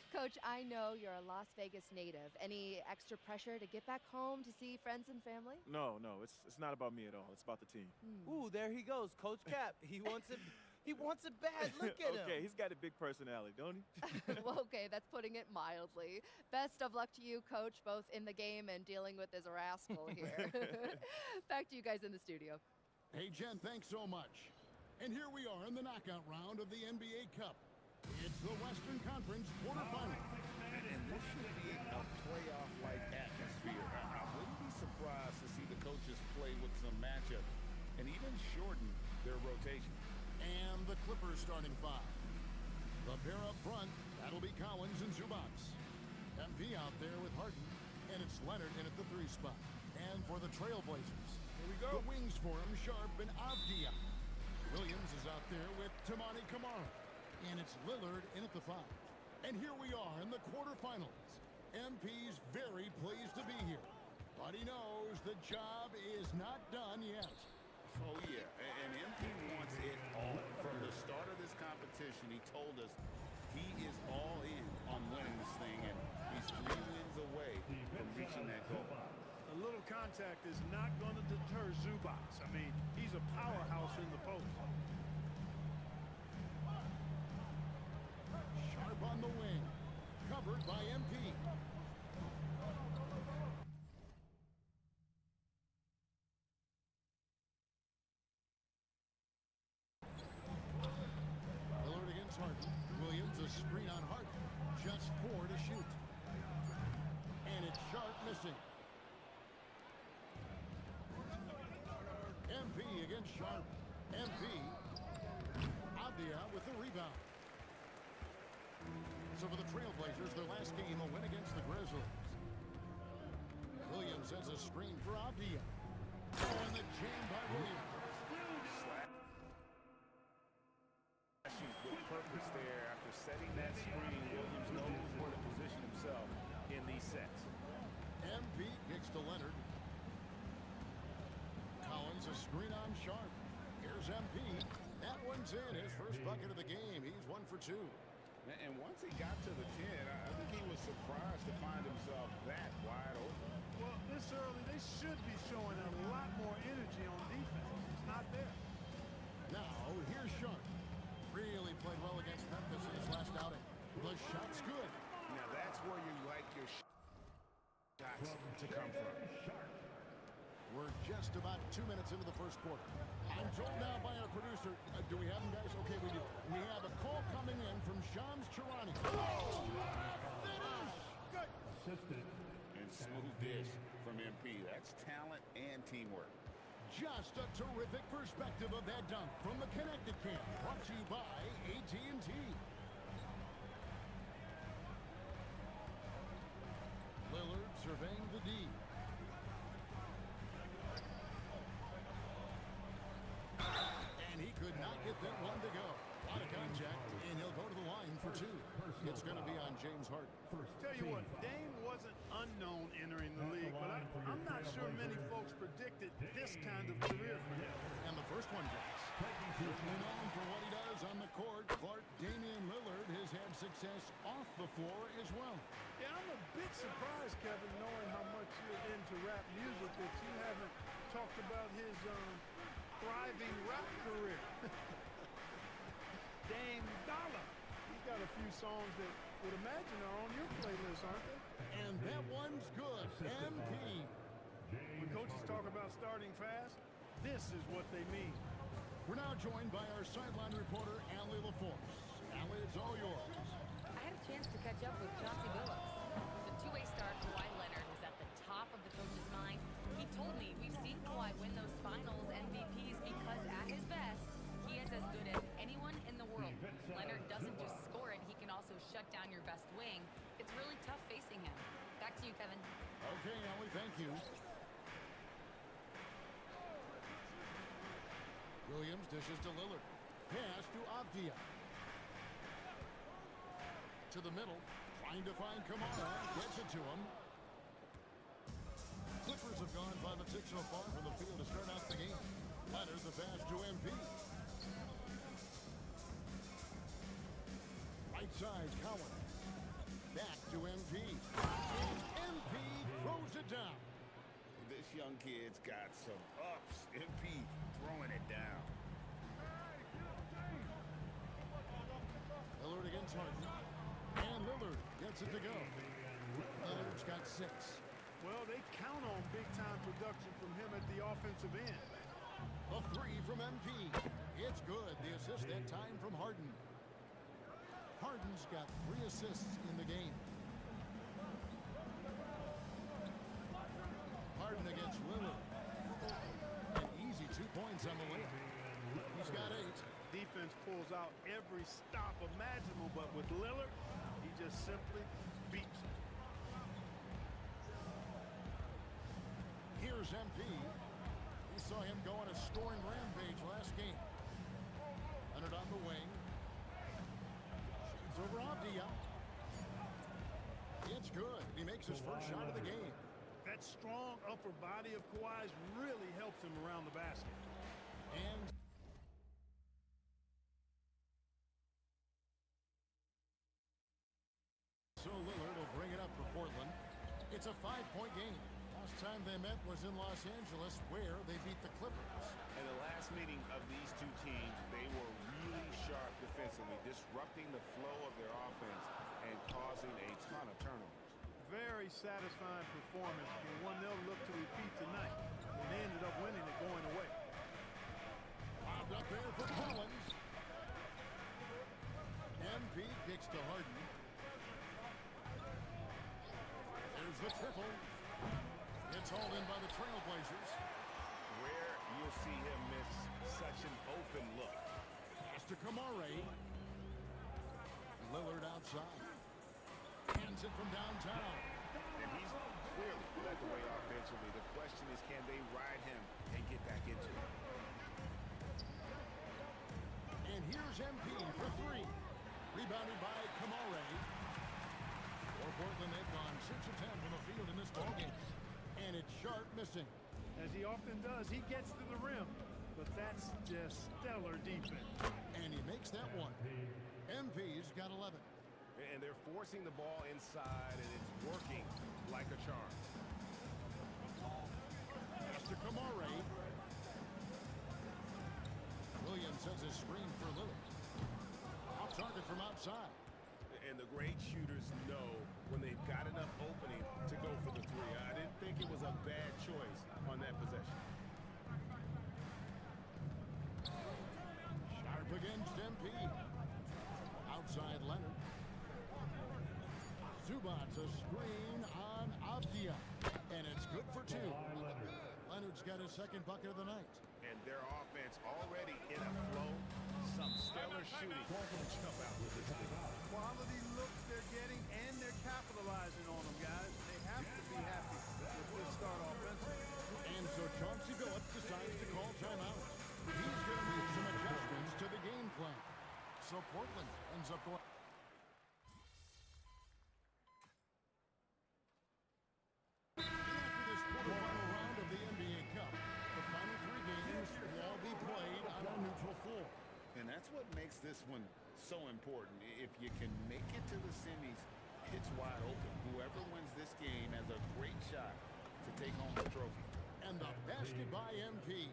Coach, I know you're a Las Vegas native. Any extra pressure to get back home to see friends and family? No, it's not about me at all. It's about the team. Ooh, there he goes, Coach Cap. He wants it. He wants it bad. Look at him. Okay, he's got a big personality, don't he? Well, okay, that's putting it mildly. Best of luck to you, Coach, both in the game and dealing with this rascal here. Back to you guys in the studio. Hey, Jen, thanks so much. And here we are in the knockout round of the NBA Cup. It's the Western Conference quarterfinals. And this should be a playoff-like atmosphere. I wouldn't be surprised to see the coaches play with some matchups and even shorten their rotation. And the Clippers starting five. The pair up front, that'll be Collins and Zubac. MP out there with Harden, and it's Leonard in at the 3 spot. And for the Trailblazers, here we go. The wings for him, Sharp and Avdia. Williams is out there with Tamani Kamara, and it's Lillard in at the 5. And here we are in the quarterfinals. MP's very pleased to be here, but he knows the job is not done yet. Oh, yeah, and MP wants it all. From the start of this competition, he told us he is all in on winning this thing, and he's 3 wins away from reaching that goal. A little contact is not going to deter Zubac. I mean, he's a powerhouse in the post. Sharp on the wing, covered by MP. Lillard against Harden. Williams a screen on Harden. Just 4 to shoot. And it's Sharp missing. MP against Sharp. MP. Avdia with the rebound. So for the Trailblazers, their last game a win against the Grizzlies. Williams has a screen for Avdia. Oh, and the jam by Williams. With purpose there, after setting that screen, Williams knows where to position himself in these sets. MP kicks to Leonard. Collins a screen on Sharp. Here's MP. That one's in. His first bucket of the game. He's 1 for 2. And once he got to the 10, I think he was surprised to find himself that wide open. Well, this early, they should be showing a lot more energy on defense. It's not there. Now, here's Sharp. Really played well against Memphis in his last outing. The shot's good. Now, that's where you like your shots to come from. We're just about 2 minutes into the first quarter. I'm told now by our producer, do we have him, guys? Okay, we do. We have a call coming in from Shams Charania. Oh, finish! Good. Assisted. And smooth dish from MP. That's talent and teamwork. Just a terrific perspective of that dunk from the Connected Camp. Brought to you by AT&T. Lillard surveying the D. And he could not get that one to go. Out of contact, and he'll go to the line for 2. It's going to be on James Harden. Tell you what, Dame wasn't unknown entering the league, but I'm not sure many folks predicted this kind of career for him. And the first one drops. Certainly known for what he does on the court, Clark Damian Lillard has had success off the floor as well. Yeah, I'm a bit surprised, Kevin, knowing how much you're into rap music, that you haven't talked about his thriving rap career. Dame Dollar. He's got a few songs that would imagine are on your playlist, aren't they? And that one's good. MP. When coaches talk about starting fast, this is what they mean. We're now joined by our sideline reporter, Allie LaForce. Allie, it's all yours. I had a chance to catch up with Chauncey Billups. The two-way star Kawhi Leonard was at the top of the coach's mind. He told me we've seen Kawhi win those finals MVPs because at his best, he is as good as anyone in the world. Leonard doesn't just score it, he can also shut down your best wing. It's really tough facing him. Back to you, Kevin. Okay, Allie, thank you. Williams dishes to Lillard. Pass to Avdia. To the middle, trying to find Kamara. Gets it to him. Clippers have gone 5 of 6 so far from the field to start out the game. Leonard the pass to MP. Right side, Collins. Back to MP. And MP throws it down. This young kid's got some ups. MP throwing it down. Lillard against Harden. And Lillard gets it to go. Lillard's got 6. Well, they count on big-time production from him at the offensive end. A 3 from MP. It's good. The assist that time from Harden. Harden's got 3 assists in the game. Harden against Lillard. An easy 2 points on the layup. He's got 8. Defense pulls out every stop imaginable, but with Lillard, he just simply beats him. Here's MP. We saw him go on a scoring rampage last game. Leonard on the wing. Shoots over Avdia. It's good. He makes his first shot of the game. That strong upper body of Kawhi's really helps him around the basket. And so Lillard will bring it up for Portland. It's a 5-point game. Last time they met was in Los Angeles, where they beat the Clippers. In the last meeting of these two teams, they were really sharp defensively, disrupting the flow of their offense and causing a ton of turnovers. Very satisfying performance, and one they'll look to repeat tonight. And they ended up winning it going away. Lobbed up there for Collins. MP kicks to Harden. There's the triple. It's hauled in by the Trailblazers. Where you'll see him miss such an open look. Pass to Kamare. Lillard outside. Hands it from downtown. And he's clearly led the way offensively. The question is, can they ride him and get back into it? And here's MP for 3. Rebounded by Kamare. For Portland, they've gone 6 of 10 from the field in this ballgame. And it's Sharp missing. As he often does, he gets to the rim. But that's just stellar defense. And he makes that one. MP's got 11. And they're forcing the ball inside, and it's working like a charm. Pass to Kamare. Williams sends a screen for Lillard. Off target from outside. And the great shooters know when they've got enough opening to go for the 3. I didn't think it was a bad choice on that possession. Sharp against MP. Outside Leonard. Zubats a screen on Avdia. And it's good for 2. Leonard's got his second bucket of the night. And their offense already in a flow. Some stellar shooting. Jump out with this quality looks they're getting, and they're capitalizing on them, guys. They have to be happy with this start offensively. And so Chauncey Billups decides to call timeout. He's going to make some adjustments to the game plan. So Portland ends up going. After this quarterfinal round of the NBA Cup, the final 3 games will all be played on a neutral floor. And that's what makes this one so important. If you can make it to the semis, it's wide open. Whoever wins this game has a great shot to take home the trophy. And the basket by MP.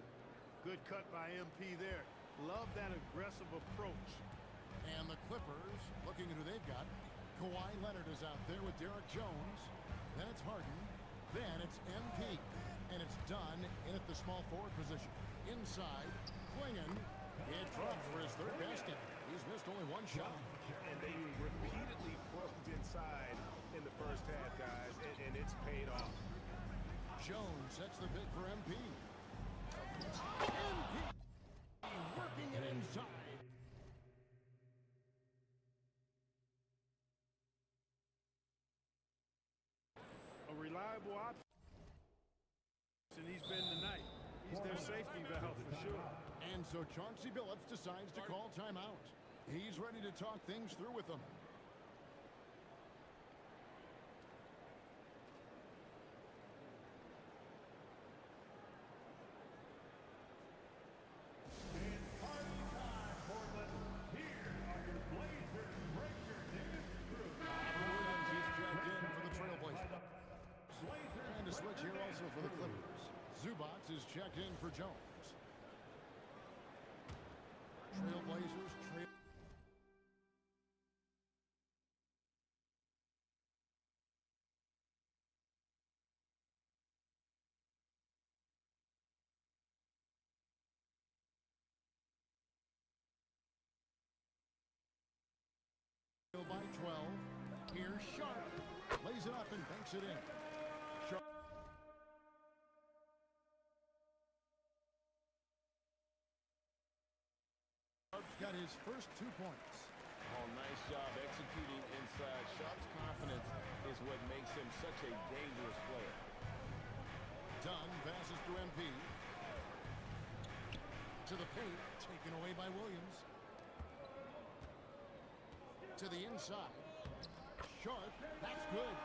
Good cut by MP there. Love that aggressive approach. And the Clippers, looking at who they've got. Kawhi Leonard is out there with Derek Jones. Then it's Harden. Then it's MP. And it's done in at the small forward position. Inside, Klingon. He dropped for his 3rd basket. He's missed only 1 shot. And they repeatedly probed inside in the first half, guys, and it's paid off. Jones sets the big for MP. MP working it inside. A reliable option. And he's been tonight. He's their safety valve for sure. And so Chauncey Billups decides to call timeout. He's ready to talk things through with them. And a switch here also for the Clippers. Zubats is checked in for Jones. Trailblazers 12. Here's Sharp. Lays it up and banks it in. Sharp. Sharp's got his first 2 points. Oh, nice job executing inside. Sharp's confidence is what makes him such a dangerous player. Dunn passes to MP. To the paint, taken away by Williams. To the inside. Sharp, that's good.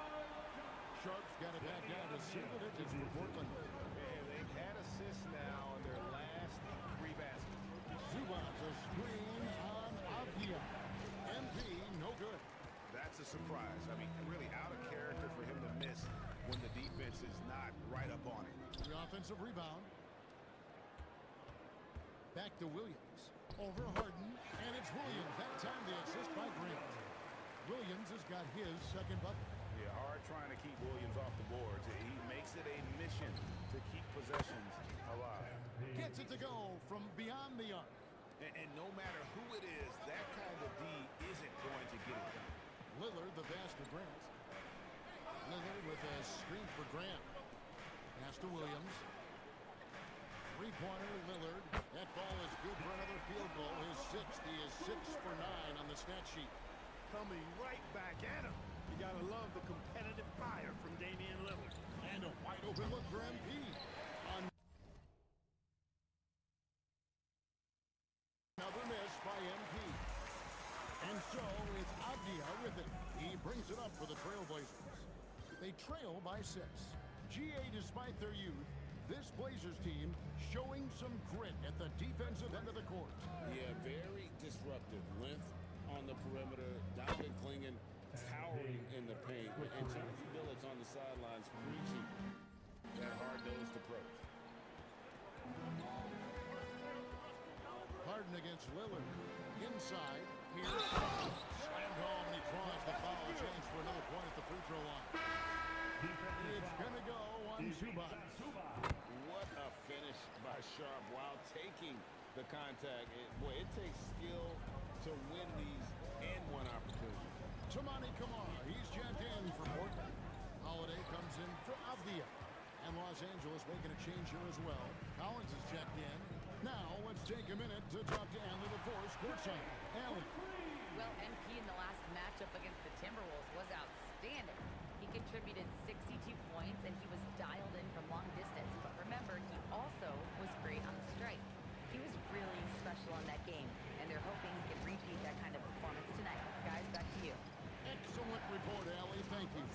Sharp's got it back down to single digits for Portland. Man, they've had assists now on their last 3 baskets. Zubac's a screen on Avdia. MP, no good. That's a surprise. I mean, really out of character for him to miss when the defense is not right up on it. The offensive rebound. Back to Williams. Over Harden, and it's Williams. That time the assist by Grant. Williams has got his second bucket. Yeah, hard trying to keep Williams off the boards. He makes it a mission to keep possessions alive. Gets it to go from beyond the arc. And no matter who it is, that kind of D isn't going to get it done. Lillard, the pass to Grant. Lillard with a screen for Grant. Pass to Williams. Three-pointer, Lillard. That ball is good for another field goal. His 6th. He is 6 for 9 on the stat sheet. Coming right back at him. You got to love the competitive fire from Damian Lillard. And a wide open look for MP. Another miss by MP. And so it's Avdia with it. He brings it up for the Trailblazers. They trail by 6. GA, despite their youth, this Blazers team showing some grit at the defensive end of the court. Yeah, very disruptive. Length on the perimeter. Donovan Clingan towering in the paint. And Timothy Billups on the sidelines preaching that hard-nosed approach. Harden against Lillard. Inside. Here. Slammed home. And he draws the foul. Chance for another point at the free throw line. It's going to go on Zubac. What a finish by Sharp while taking the contact. It takes skill to win these and-one opportunities. Toumani Camara, he's jacked in for Portland. Holiday comes in for Avdia. And Los Angeles making a change here as well. Collins is checked in. Now let's take a minute to talk to Allen LaForce courtside. Allen. Well, MP in the last matchup against the Timberwolves was outstanding. He contributed 62 points, and he was dialed in from long distance. But remember, he also was great on the strike. He was really special in that game, and they're hoping he can repeat that kind of performance tonight. Guys, back to you. Excellent report, Allie. Thank you.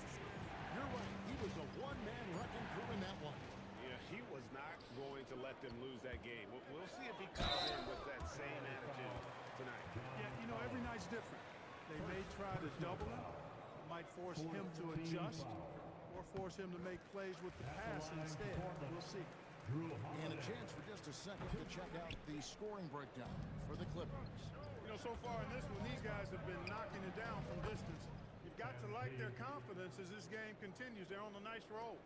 You're right. He was a one-man wrecking crew in that one. Yeah, he was not going to let them lose that game. We'll see if he comes in with that same attitude tonight. Yeah, you know, every night's different. They may try to double him, might force him to adjust, or force him to make plays with the pass instead. We'll see. And a chance for just a second to check out the scoring breakdown for the Clippers. You know, so far in this one, these guys have been knocking it down from distance. You've got to like their confidence as this game continues. They're on a nice roll.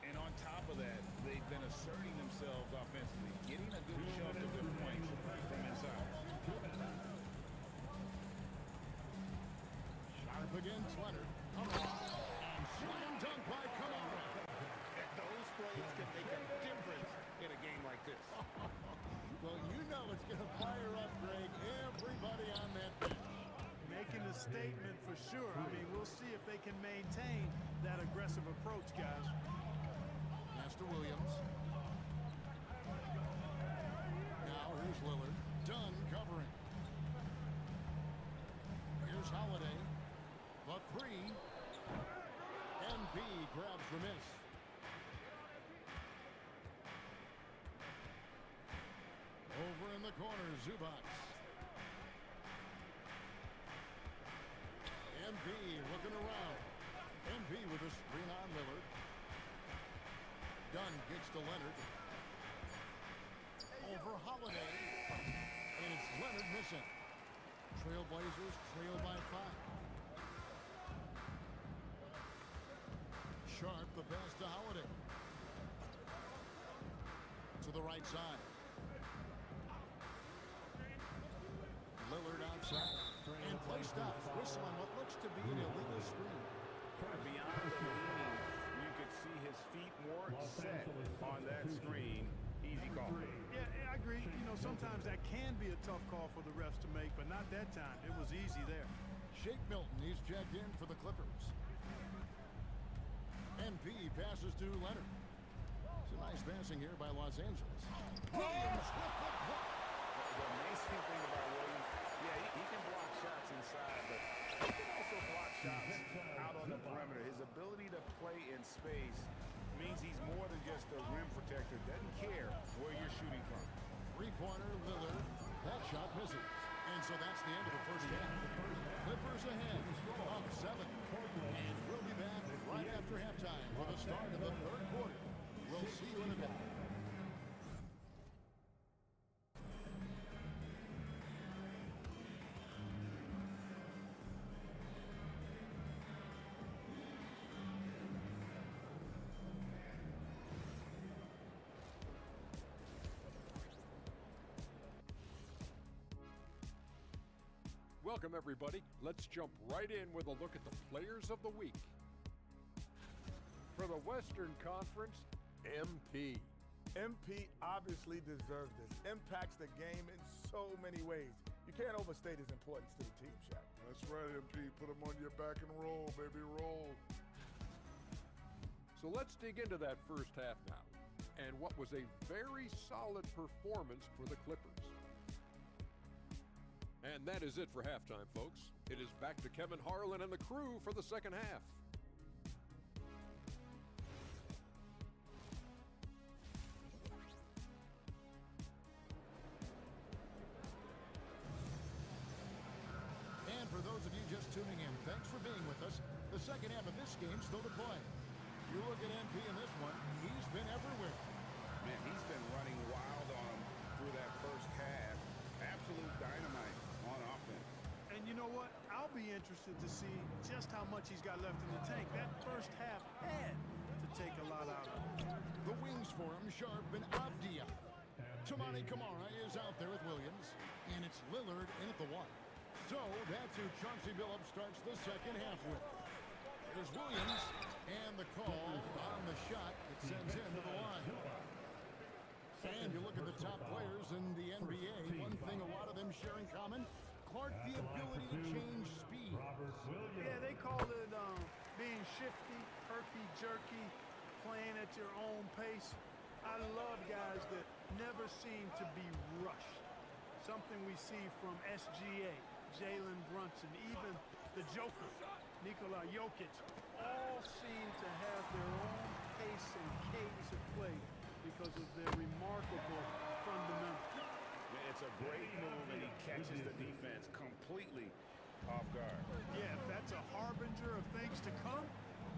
And on top of that, they've been asserting themselves offensively, getting a good shove of their points from inside. Sharp against Leonard. And slam dunk by Camara. Those plays can make a difference in a game like this. Well, you know it's going to fire up, Greg. Everybody on that bench. Making a statement for sure. I mean, we'll see if they can maintain that aggressive approach, guys. Master Williams. Now here's Lillard. Dunn covering. Here's Holiday. The three. MP grabs the miss. Over in the corner, Zubac. MP looking around. MP with a screen on Lillard. Dunn gets to Leonard. Over Holiday. And it's Leonard missing. Trailblazers trail by 5. Sharp, the pass to Holiday. To the right side. Lillard outside. And Play stops. Whistle on what looks to be an illegal screen. Beyond the leaning, you could see his feet weren't set on that screen. Easy call. Yeah, I agree. You know, sometimes that can be a tough call for the refs to make, but not that time. It was easy there. Shake Milton, he's checked in for the Clippers. MP passes to Leonard. It's a nice passing here by Los Angeles. Williams with the block. The amazing thing about Williams, yeah, he can block shots inside, but he can also block shots out on the perimeter. His ability to play in space means he's more than just a rim protector. Doesn't care where you're shooting from. Three-pointer, Lillard. That shot misses. And so that's the end of the first half. Clippers ahead, up 7. And we'll be back right after halftime for the start of the third quarter. We'll see you in a minute. Welcome, everybody. Let's jump right in with a look at the players of the week. For the Western Conference, MP. MP obviously deserves this. Impacts the game in so many ways. You can't overstate his importance to the team, Shaq. That's right, MP. Put him on your back and roll, baby, roll. So let's dig into that first half now, and what was a very solid performance for the Clippers. And that is it for halftime, folks. It is back to Kevin Harlan and the crew for the second half. And for those of you just tuning in, thanks for being with us. The second half of this game still to play. You look at MP in this one, he's been everywhere. Man, he's been running wild on him through that first half. Absolute dynamite on offense. And you know what? I'll be interested to see just how much he's got left in the tank. That first half had to take a lot out of him. The wings for him, Sharp and Avdia. Toumani Camara is out there with Williams, and it's Lillard in at the 1. So that's who Chauncey Billups starts the second half with. There's Williams, and the call on the shot that sends him to the line. And you look at the top players in the NBA, one thing a lot of them share in common, Clark, the ability to change speed. Yeah, they call it being shifty, herky-jerky, playing at your own pace. I love guys that never seem to be rushed. Something we see from SGA, Jalen Brunson, even the Joker, Nikola Jokic, all seem to have their own pace and cadence of play because of their remarkable fundamentals. Yeah, it's a great move, and he catches the defense completely off guard. Yeah, if that's a harbinger of things to come,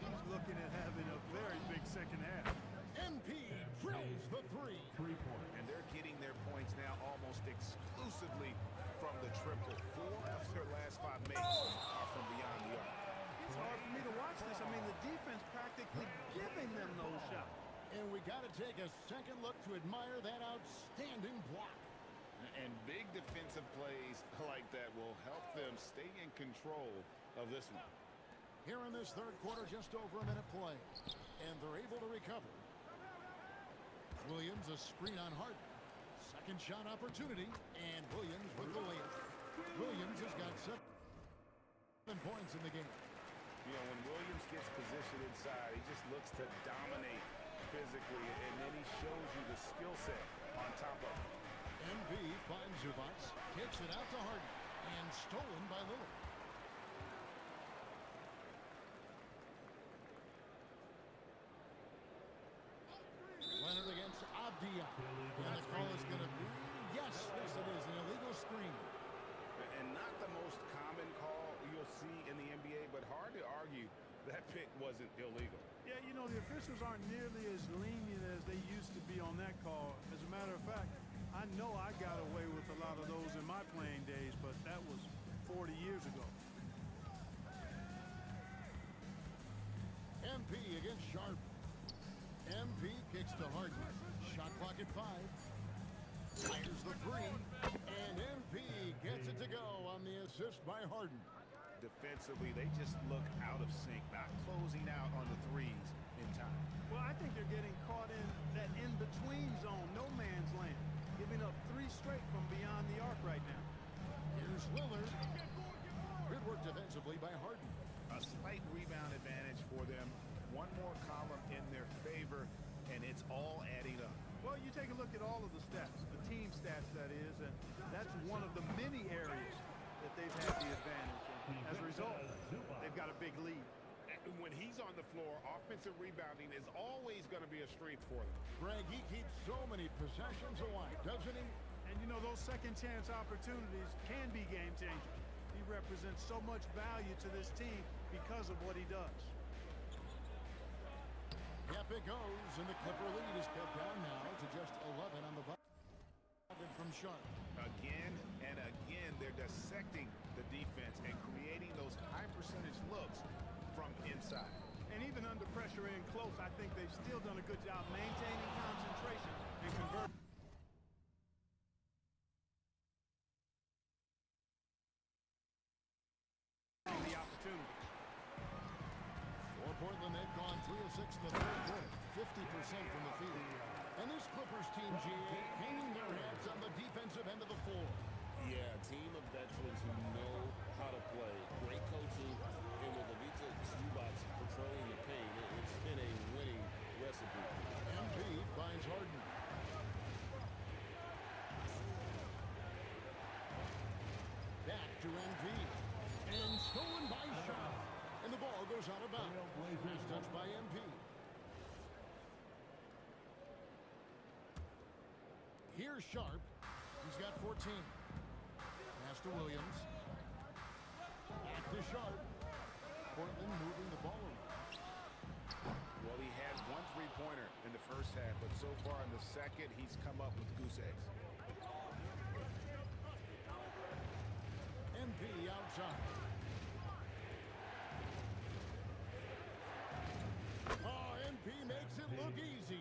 he's looking at having a very big second half. MP drills the 3. And they're getting their points now almost exclusively from the triple. 4 of their last 5 makes are from beyond the arc. It's hard for me to watch this. I mean, the defense practically giving them those shots. And we got to take a second look to admire that outstanding block. And big defensive plays like that will help them stay in control of this one. Here in this third quarter, just over a minute play. And they're able to recover. Williams, a screen on Harden. Second shot opportunity, and Williams with the layup. Williams has got 7 points in the game. You know, when Williams gets positioned inside, he just looks to dominate physically, and then he shows you the skill set on top of it. MV finds Zubac, kicks it out to Harden, and stolen by Lillard. Leonard against Avdia. And the call is going to be, yes, it is, an illegal screen. And not the most common call you'll see in the NBA, but hard to argue that pick wasn't illegal. Yeah, you know, the officials aren't nearly as lenient as they used to be on that call. As a matter of fact, I know I got away with a lot of those in my playing days, but that was 40 years ago. MP against Sharp. MP kicks to Harden. Shot clock at 5. Fires the three, and MP gets it to go on the assist by Harden. Defensively, they just look out of sync, not closing out on the threes in time. Well, I think they're getting caught in that in-between zone, no man's land, giving up 3 straight from beyond the arc right now. Here's Lillard. Good work defensively by Harden. A slight rebound advantage for them. One more column in their favor, and it's all adding up. Well, you take a look at all of the stats, the team stats, that is, and that's one of the many areas that they've had the advantage. And as a result, they've got a big lead. And when he's on the floor, offensive rebounding is always going to be a strength for them. Greg, he keeps so many possessions alive, doesn't he? And you know, those second chance opportunities can be game changers. He represents so much value to this team because of what he does. Yep, it goes, and the Clipper lead is cut down now to just 11 on the bucket from Sharp. Again and again, they're dissecting the defense and creating those high percentage looks from inside. And even under pressure in close, I think they've still done a good job maintaining concentration and converting. The opportunity. For Portland, they've gone 3 of 6 in the third quarter, 50% from the field. And this Clippers team, GA, hanging their heads on the defensive end of the floor. Yeah, a team of veterans who know how to play. Great coaching, and with Ivica Zubac patrolling the paint, it's been a winning recipe. MP finds Harden. Back to MP. And stolen by Sharp. And the ball goes out of bounds. First touch by MP. Here's Sharp. He's got 14. Pass to Williams. Back to Sharp. Portland moving the ball around. Well, he had 1 3-pointer in the first half, but so far in the second, he's come up with goose eggs. MP outside. Oh, MP makes it look easy.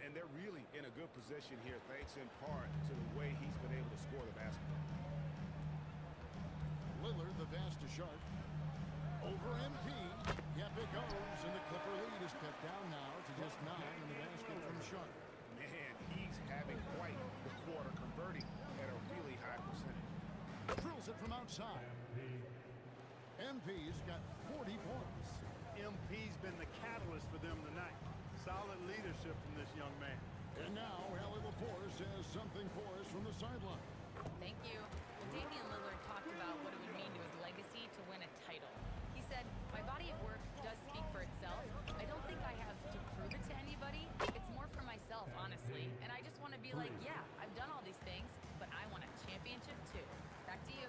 And they're really in a good position here, thanks in part to the way he's been able to score the basketball. Lillard, the pass to Sharp. Over MP. Yep, it goes, and the Clipper lead is cut down now to just 9 in the basket from Sharp. Man, he's having quite the quarter, converting at a really high percentage. Drills it from outside. MP's got 40 points. MP's been the catalyst for them tonight. Solid leadership from this young man. And now, Allie LaForce has something for us from the sideline. Thank you. Well, Damian Lillard talked about what it would mean to his legacy to win a title. He said, "My body of work does speak for itself. I don't think I have to prove it to anybody. It's more for myself, honestly. And I just want to be like, yeah, I've done all these things, but I want a championship too." Back to you.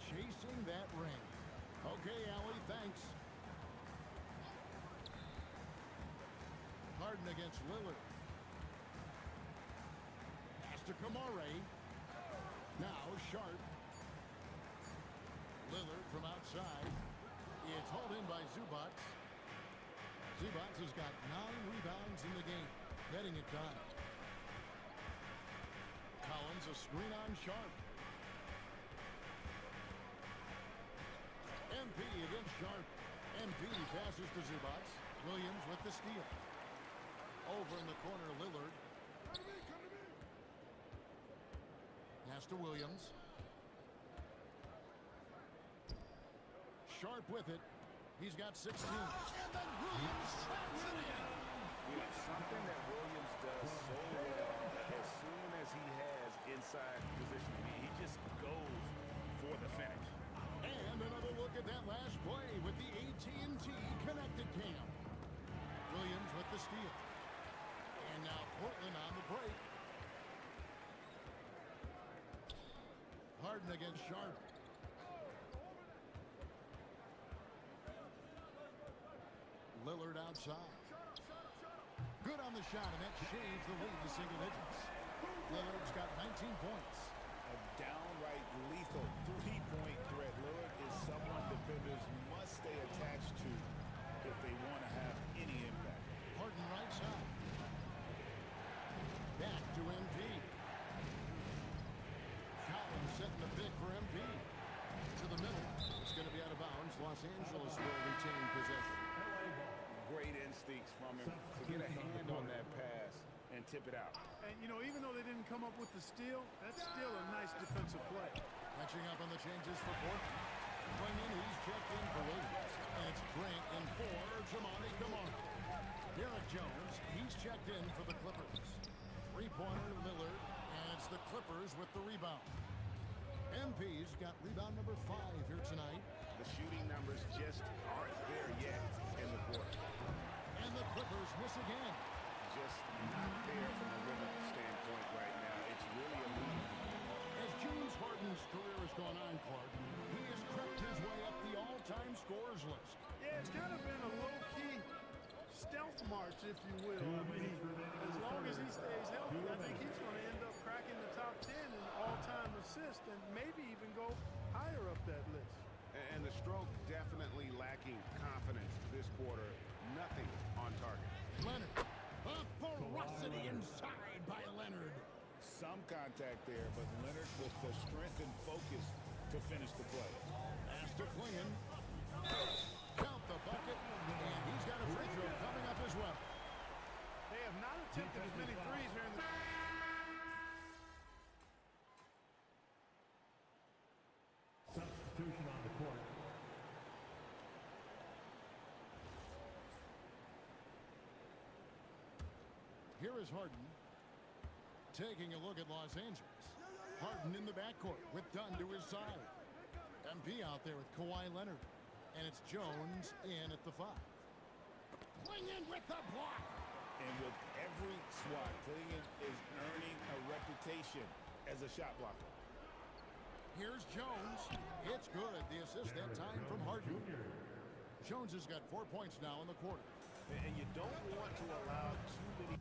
Chasing that ring. Okay, Allie, thanks. Harden against Lillard. Pass to Kamare. Now Sharp. Lillard from outside. It's hauled in by Zubac. Zubac has got 9 rebounds in the game, getting it done. Collins a screen on Sharp. MP against Sharp. MP passes to Zubac. Williams with the steal. Over in the corner, Lillard. Pass to Williams. Sharp with it. He's got 16. And then Williams traps it in. You know, something that Williams does so well, as soon as he has inside positioning, he just goes for the finish. And another look at that last play with the AT&T connected cam. Williams with the steal. And now Portland on the break. Harden against Sharp. Lillard outside. Good on the shot, and that shaves the lead to single digits. Lillard's got 19 points. A downright lethal 3-point threat. Lillard is someone defenders must stay attached to if they want to have any impact. Harden right side. Back to MP. get a hand on that pass and tip it out. And, you know, even though they didn't come up with the steal, that's still a nice defensive play. Catching up on the changes for Portland. Clingan, he's checked in for Williams. And it's Grant in for Jamani Kamara. Derek Jones, he's checked in for the Clippers. Three-pointer Lillard, and it's the Clippers with the rebound. MP's got rebound number 5 here tonight. The shooting numbers just aren't there yet in the quarter. And the Clippers miss again. Just not there from a rhythm standpoint right now. It's really a lead. As James Harden's career has gone on, Clark, he has crept his way up the all-time scorers list. Yeah, it's kind of been a low-key stealth march, if you will. I mean, as long as he stays healthy, I think he's going to end up cracking the top 10 in all-time assists and maybe even go higher up that list. And the stroke definitely lacking confidence this quarter. Nothing on target. Leonard. The ferocity inside by Leonard. Some contact there, but Leonard with the strength and focus to finish the play. Pass to Clingan. Count the bucket, and he's got a free throw coming up as well. They have not attempted as many threes here in the... Substitution on the court. Here is Harden taking a look at Los Angeles. Harden in the backcourt with Dunn to his side. MP out there with Kawhi Leonard. And it's Jones in at the 5. Clingan with the block. And with every swat, Clingan is earning a reputation as a shot blocker. Here's Jones. It's good. The assist that time from Harden. Jones has got 4 points now in the quarter. And you don't want to allow too many...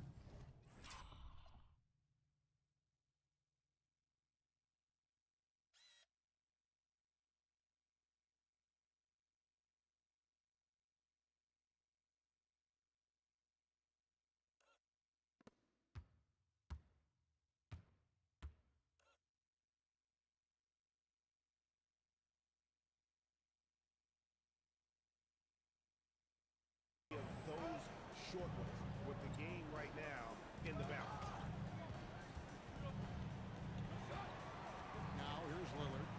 those short ones with the game right now in the balance. Now here's Lillard.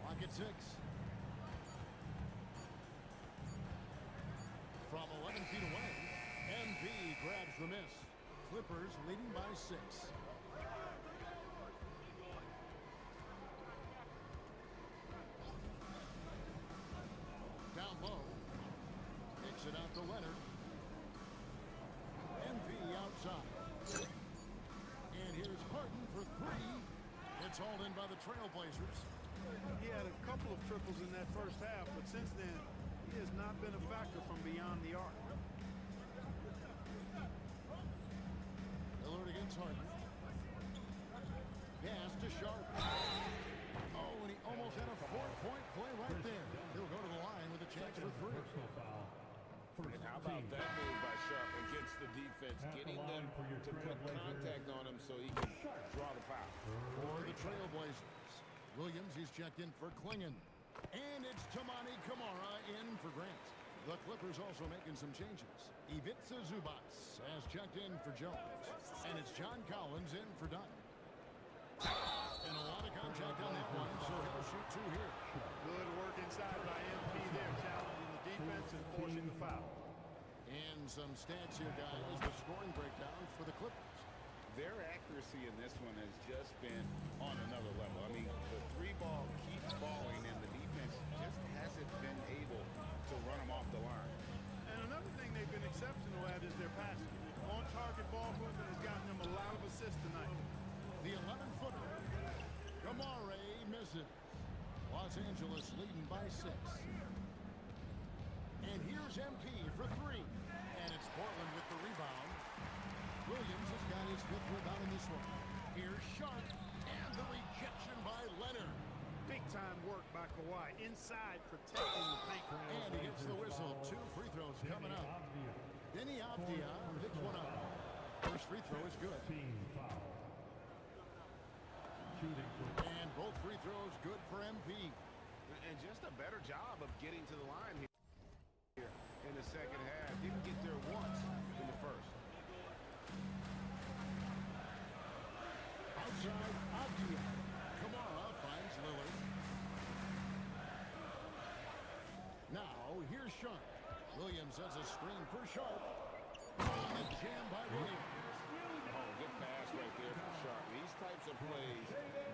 Clock at 6. From 11 feet away, MP grabs the miss. Clippers leading by 6. Down low. Kicks it out to Leonard. MP outside. And here's Harden for 3. It's hauled in by the Trailblazers. He had a couple of triples in that first half, but since then, he has not been a factor from beyond the arc. Lillard against Harden. Pass to Sharp. Oh, and he almost had a 4-point play right there. He'll go to the line with a chance for 3. And how about that move by Sharp against the defense, getting them to put contact on him so he can draw the foul. For the Trailblazers. Williams, he's checked in for Clingan. And it's Jamani Kamara in for Grant. The Clippers also making some changes. Ivica Zubac has checked in for Jones. And it's John Collins in for Dunn. And a lot of contact on that one, so he'll shoot 2 here. Good work inside by MP there, challenging the defense and forcing the foul. And some stats here, guys. The scoring breakdown for the Clippers. Their accuracy in this one has just been on another level. I mean, the 3-ball keeps falling, and the defense just hasn't been able to run them off the line. And another thing they've been exceptional at is their passing. On-target ball movement has gotten them a lot of assists tonight. The 11-footer. Kamara misses. Los Angeles leading by 6. And here's MP for 3. And it's Portland with the rebound. Williams has got his his 5th rebound in this one. Here's Sharp, and the rejection by Leonard. Big-time work by Kawhi inside protecting the paint. And he gets the whistle. 2 free throws coming up. Denny Avdia picks one up. First free throw is good. And both free throws good for MP. And just a better job of getting to the line here in the second half. Didn't get there once in the first. Outside, Avdia. Kamara finds Lillard. Now, here's Sharp. Williams has a screen for Sharp. On the jam by Williams. Oh, good pass right there from Sharp. These types of plays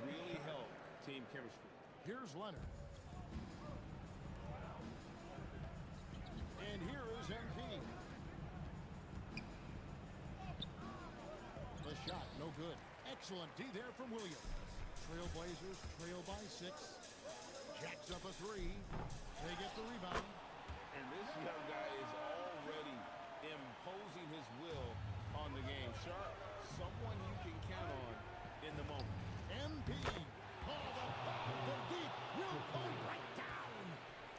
really help team chemistry. Here's Leonard. And here is MP. The shot, no good. Excellent D there from Williams. Trailblazers trail by 6. Jacks up a 3. They get the rebound. And this young guy is already imposing his will on the game. Sharp, someone you can count on in the moment. MP. Oh, the ball from deep will go right down.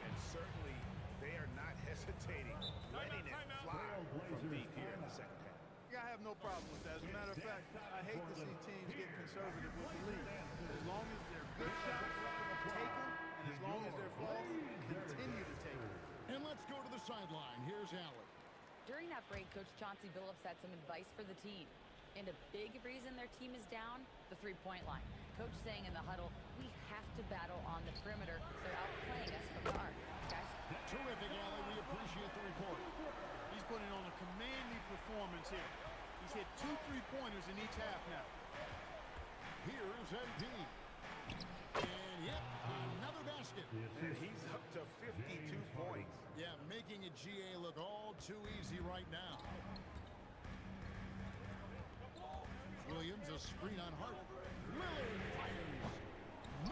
And certainly they are not hesitating, letting it fly from deep here in the second half. I have no problem with that. As a matter of fact, I hate to see teams get conservative with the lead. As long as they're good shots, take them, and as long as they're falling, continue to take them. And let's go to the sideline. Here's Allen. During that break, Coach Chauncey Billups had some advice for the team. And a big reason their team is down, the three-point line. Coach saying in the huddle, we have to battle on the perimeter. They're outplaying us from the arc. Guys? Terrific, Allen. We appreciate the report. He's putting on a commanding performance here. He's hit 2 3-pointers in each half now. Here's MP. And yep, another basket. And he's up to 52 points. Yeah, making a GA look all too easy right now. Williams, a screen on Hart. Lillard fires.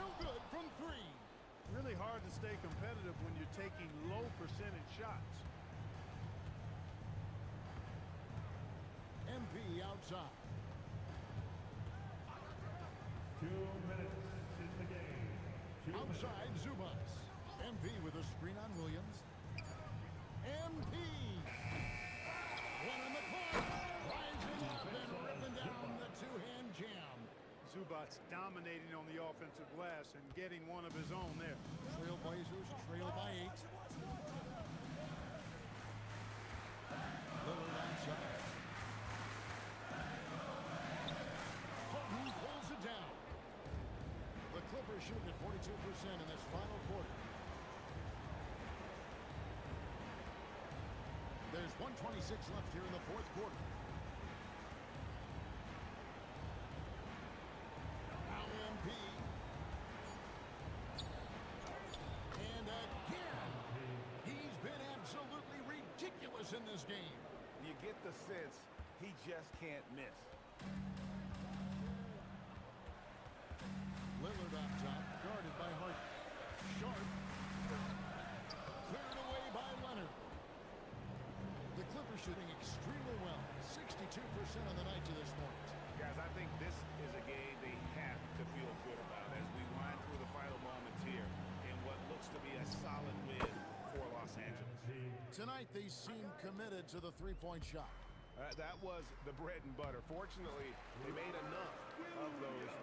No good from 3. Really hard to stay competitive when you're taking low percentage shots. MP outside. 2 minutes in the game. Outside Zubas. MP with a screen on Williams. MP. One on the clock. Rising up and ripping down the 2-hand jam. Zubats dominating on the offensive glass and getting one of his own there. Trailblazers trail by 8. Lillard outside. Hutton pulls it down. The Clippers shooting at 42% in this final quarter. There's 1:26 left here in the 4th quarter. Now MP. And again, he's been absolutely ridiculous in this game. You get the sense he just can't miss. Lillard up top, guarded by Hart. Sharp. Cleared away by Leonard. The Clippers shooting extremely well. 62% on the night to this point. Guys, I think this is a game they have to feel good about as we wind through the final moments here in what looks to be a solid win for Los Angeles. Tonight, they seem committed to the 3-point shot. That was the bread and butter. Fortunately, they made enough of those,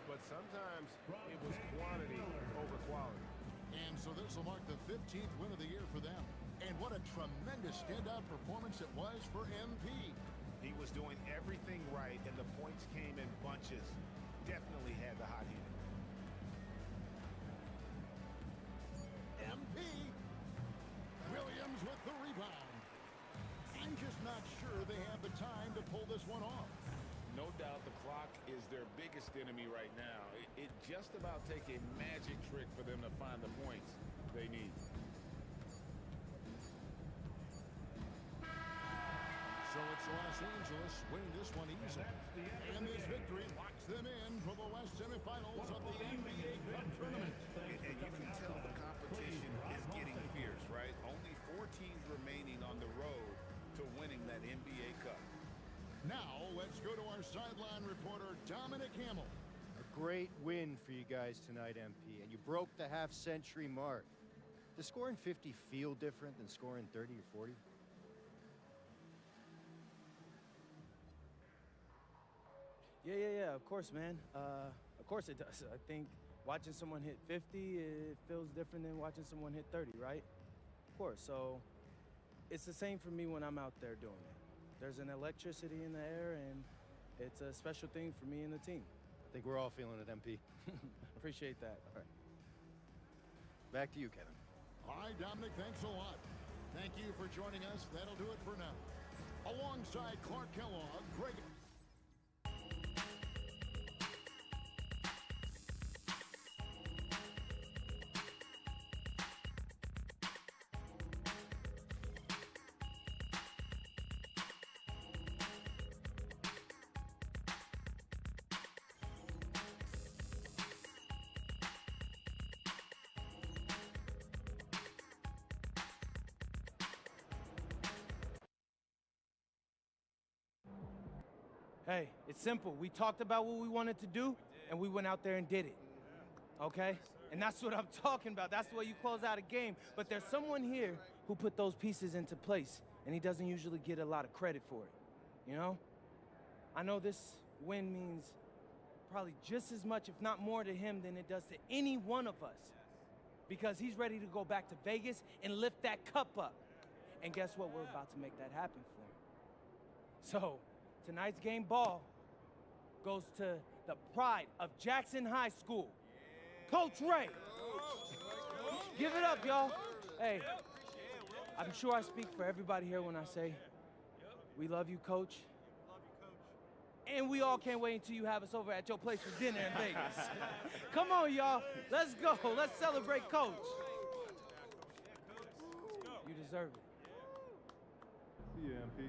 but sometimes it was quantity over quality. And so this will mark the 15th win of the year for them. And what a tremendous standout performance it was for MP. He was doing everything right, and the points came in bunches. Definitely had the hot hand. MP. Williams with the rebound. I'm just not sure they have the time to pull this one off. No doubt the clock is their biggest enemy right now. It just about takes a magic trick for them to find the points they need. So it's Los Angeles winning this one easily. And this victory locks them in for the West semifinals of the NBA Cup Tournament. And you can tell the competition is getting fierce, right? Only 4 teams remaining on the road to winning that NBA Cup. Now let's go go to our sideline reporter, Dominic Hamill. A great win for you guys tonight, MP, and you broke the half-century mark. Does scoring 50 feel different than scoring 30 or 40? Yeah, of course, man. Of course it does. I think watching someone hit 50, it feels different than watching someone hit 30, right? Of course, so it's the same for me when I'm out there doing it. There's an electricity in the air, and it's a special thing for me and the team. I think we're all feeling it, MP. Appreciate that. All right. Back to you, Kevin. All right, Dominic, thanks a lot. Thank you for joining us. That'll do it for now. Alongside Clark Kellogg, Greg... Hey, it's simple. We talked about what we wanted to do, and we went out there and did it. Okay? And that's what I'm talking about. That's the way you close out a game. But there's someone here who put those pieces into place, and he doesn't usually get a lot of credit for it. You know? I know this win means probably just as much, if not more, to him than it does to any one of us. Because he's ready to go back to Vegas and lift that cup up. And guess what? We're about to make that happen for him. So, tonight's game ball goes to the pride of Jackson High School, Coach Ray. Give it up, y'all. Hey, I'm sure I speak for everybody here when I say we love you, Coach. And we all can't wait until you have us over at your place for dinner in Vegas. Come on, y'all. Let's go. Let's celebrate Coach. You deserve it. See ya, MP.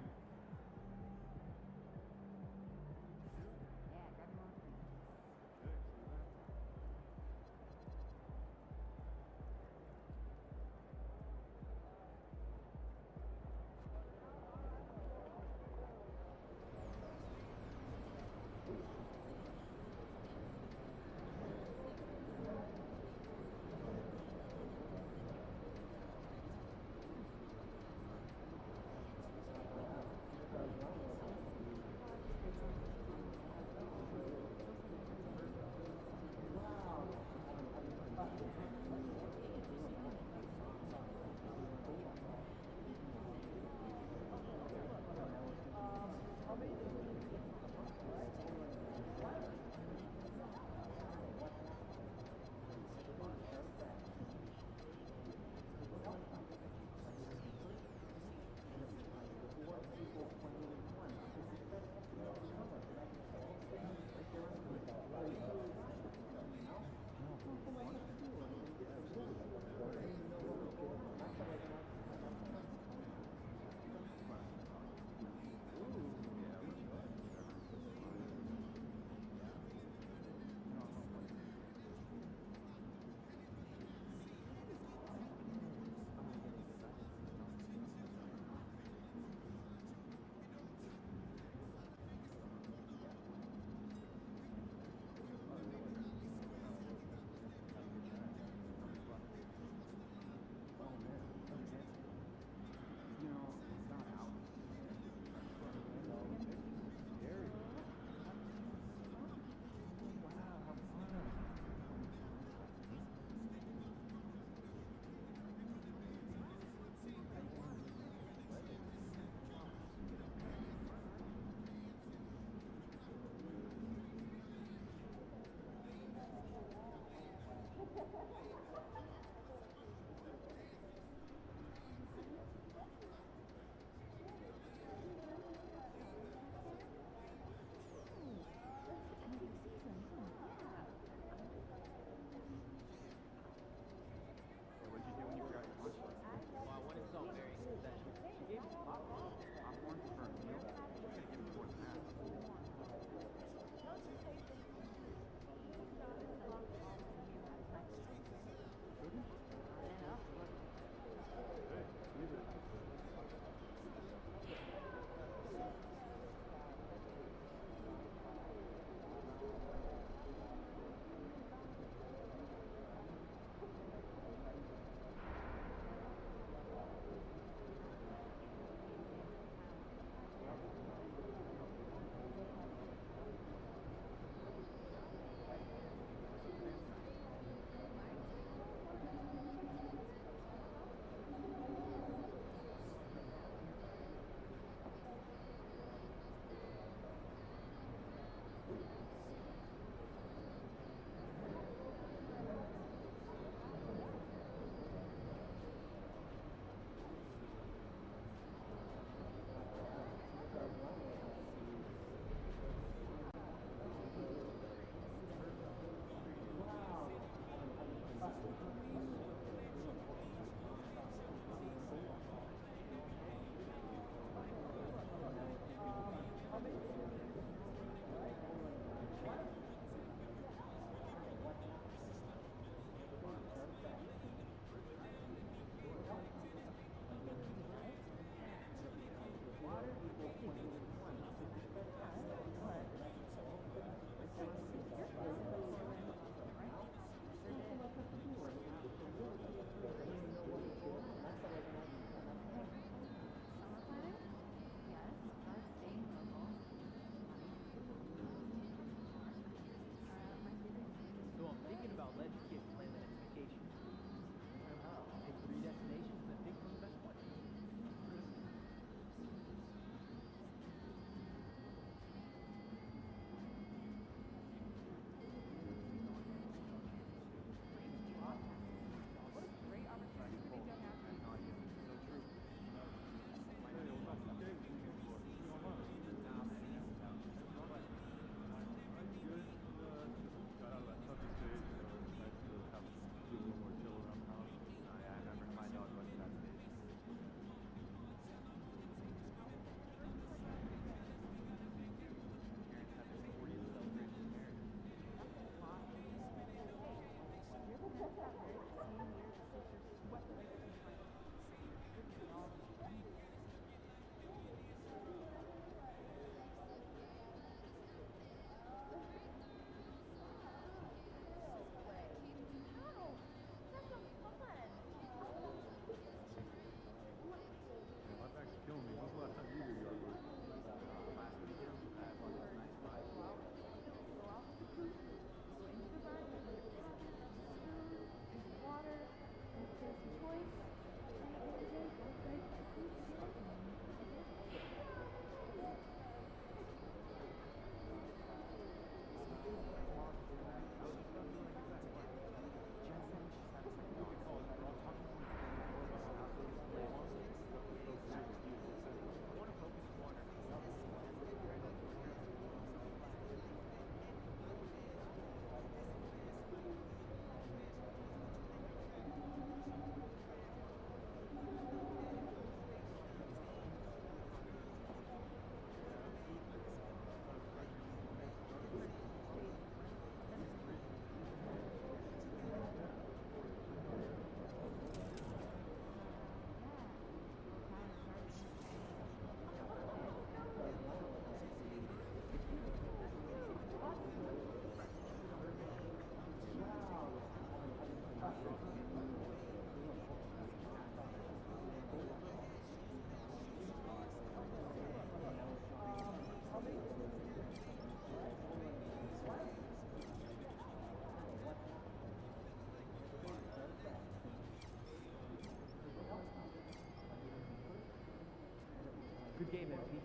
Good game, MP.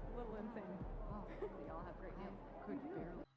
A little insane. They all have great names. Could barely.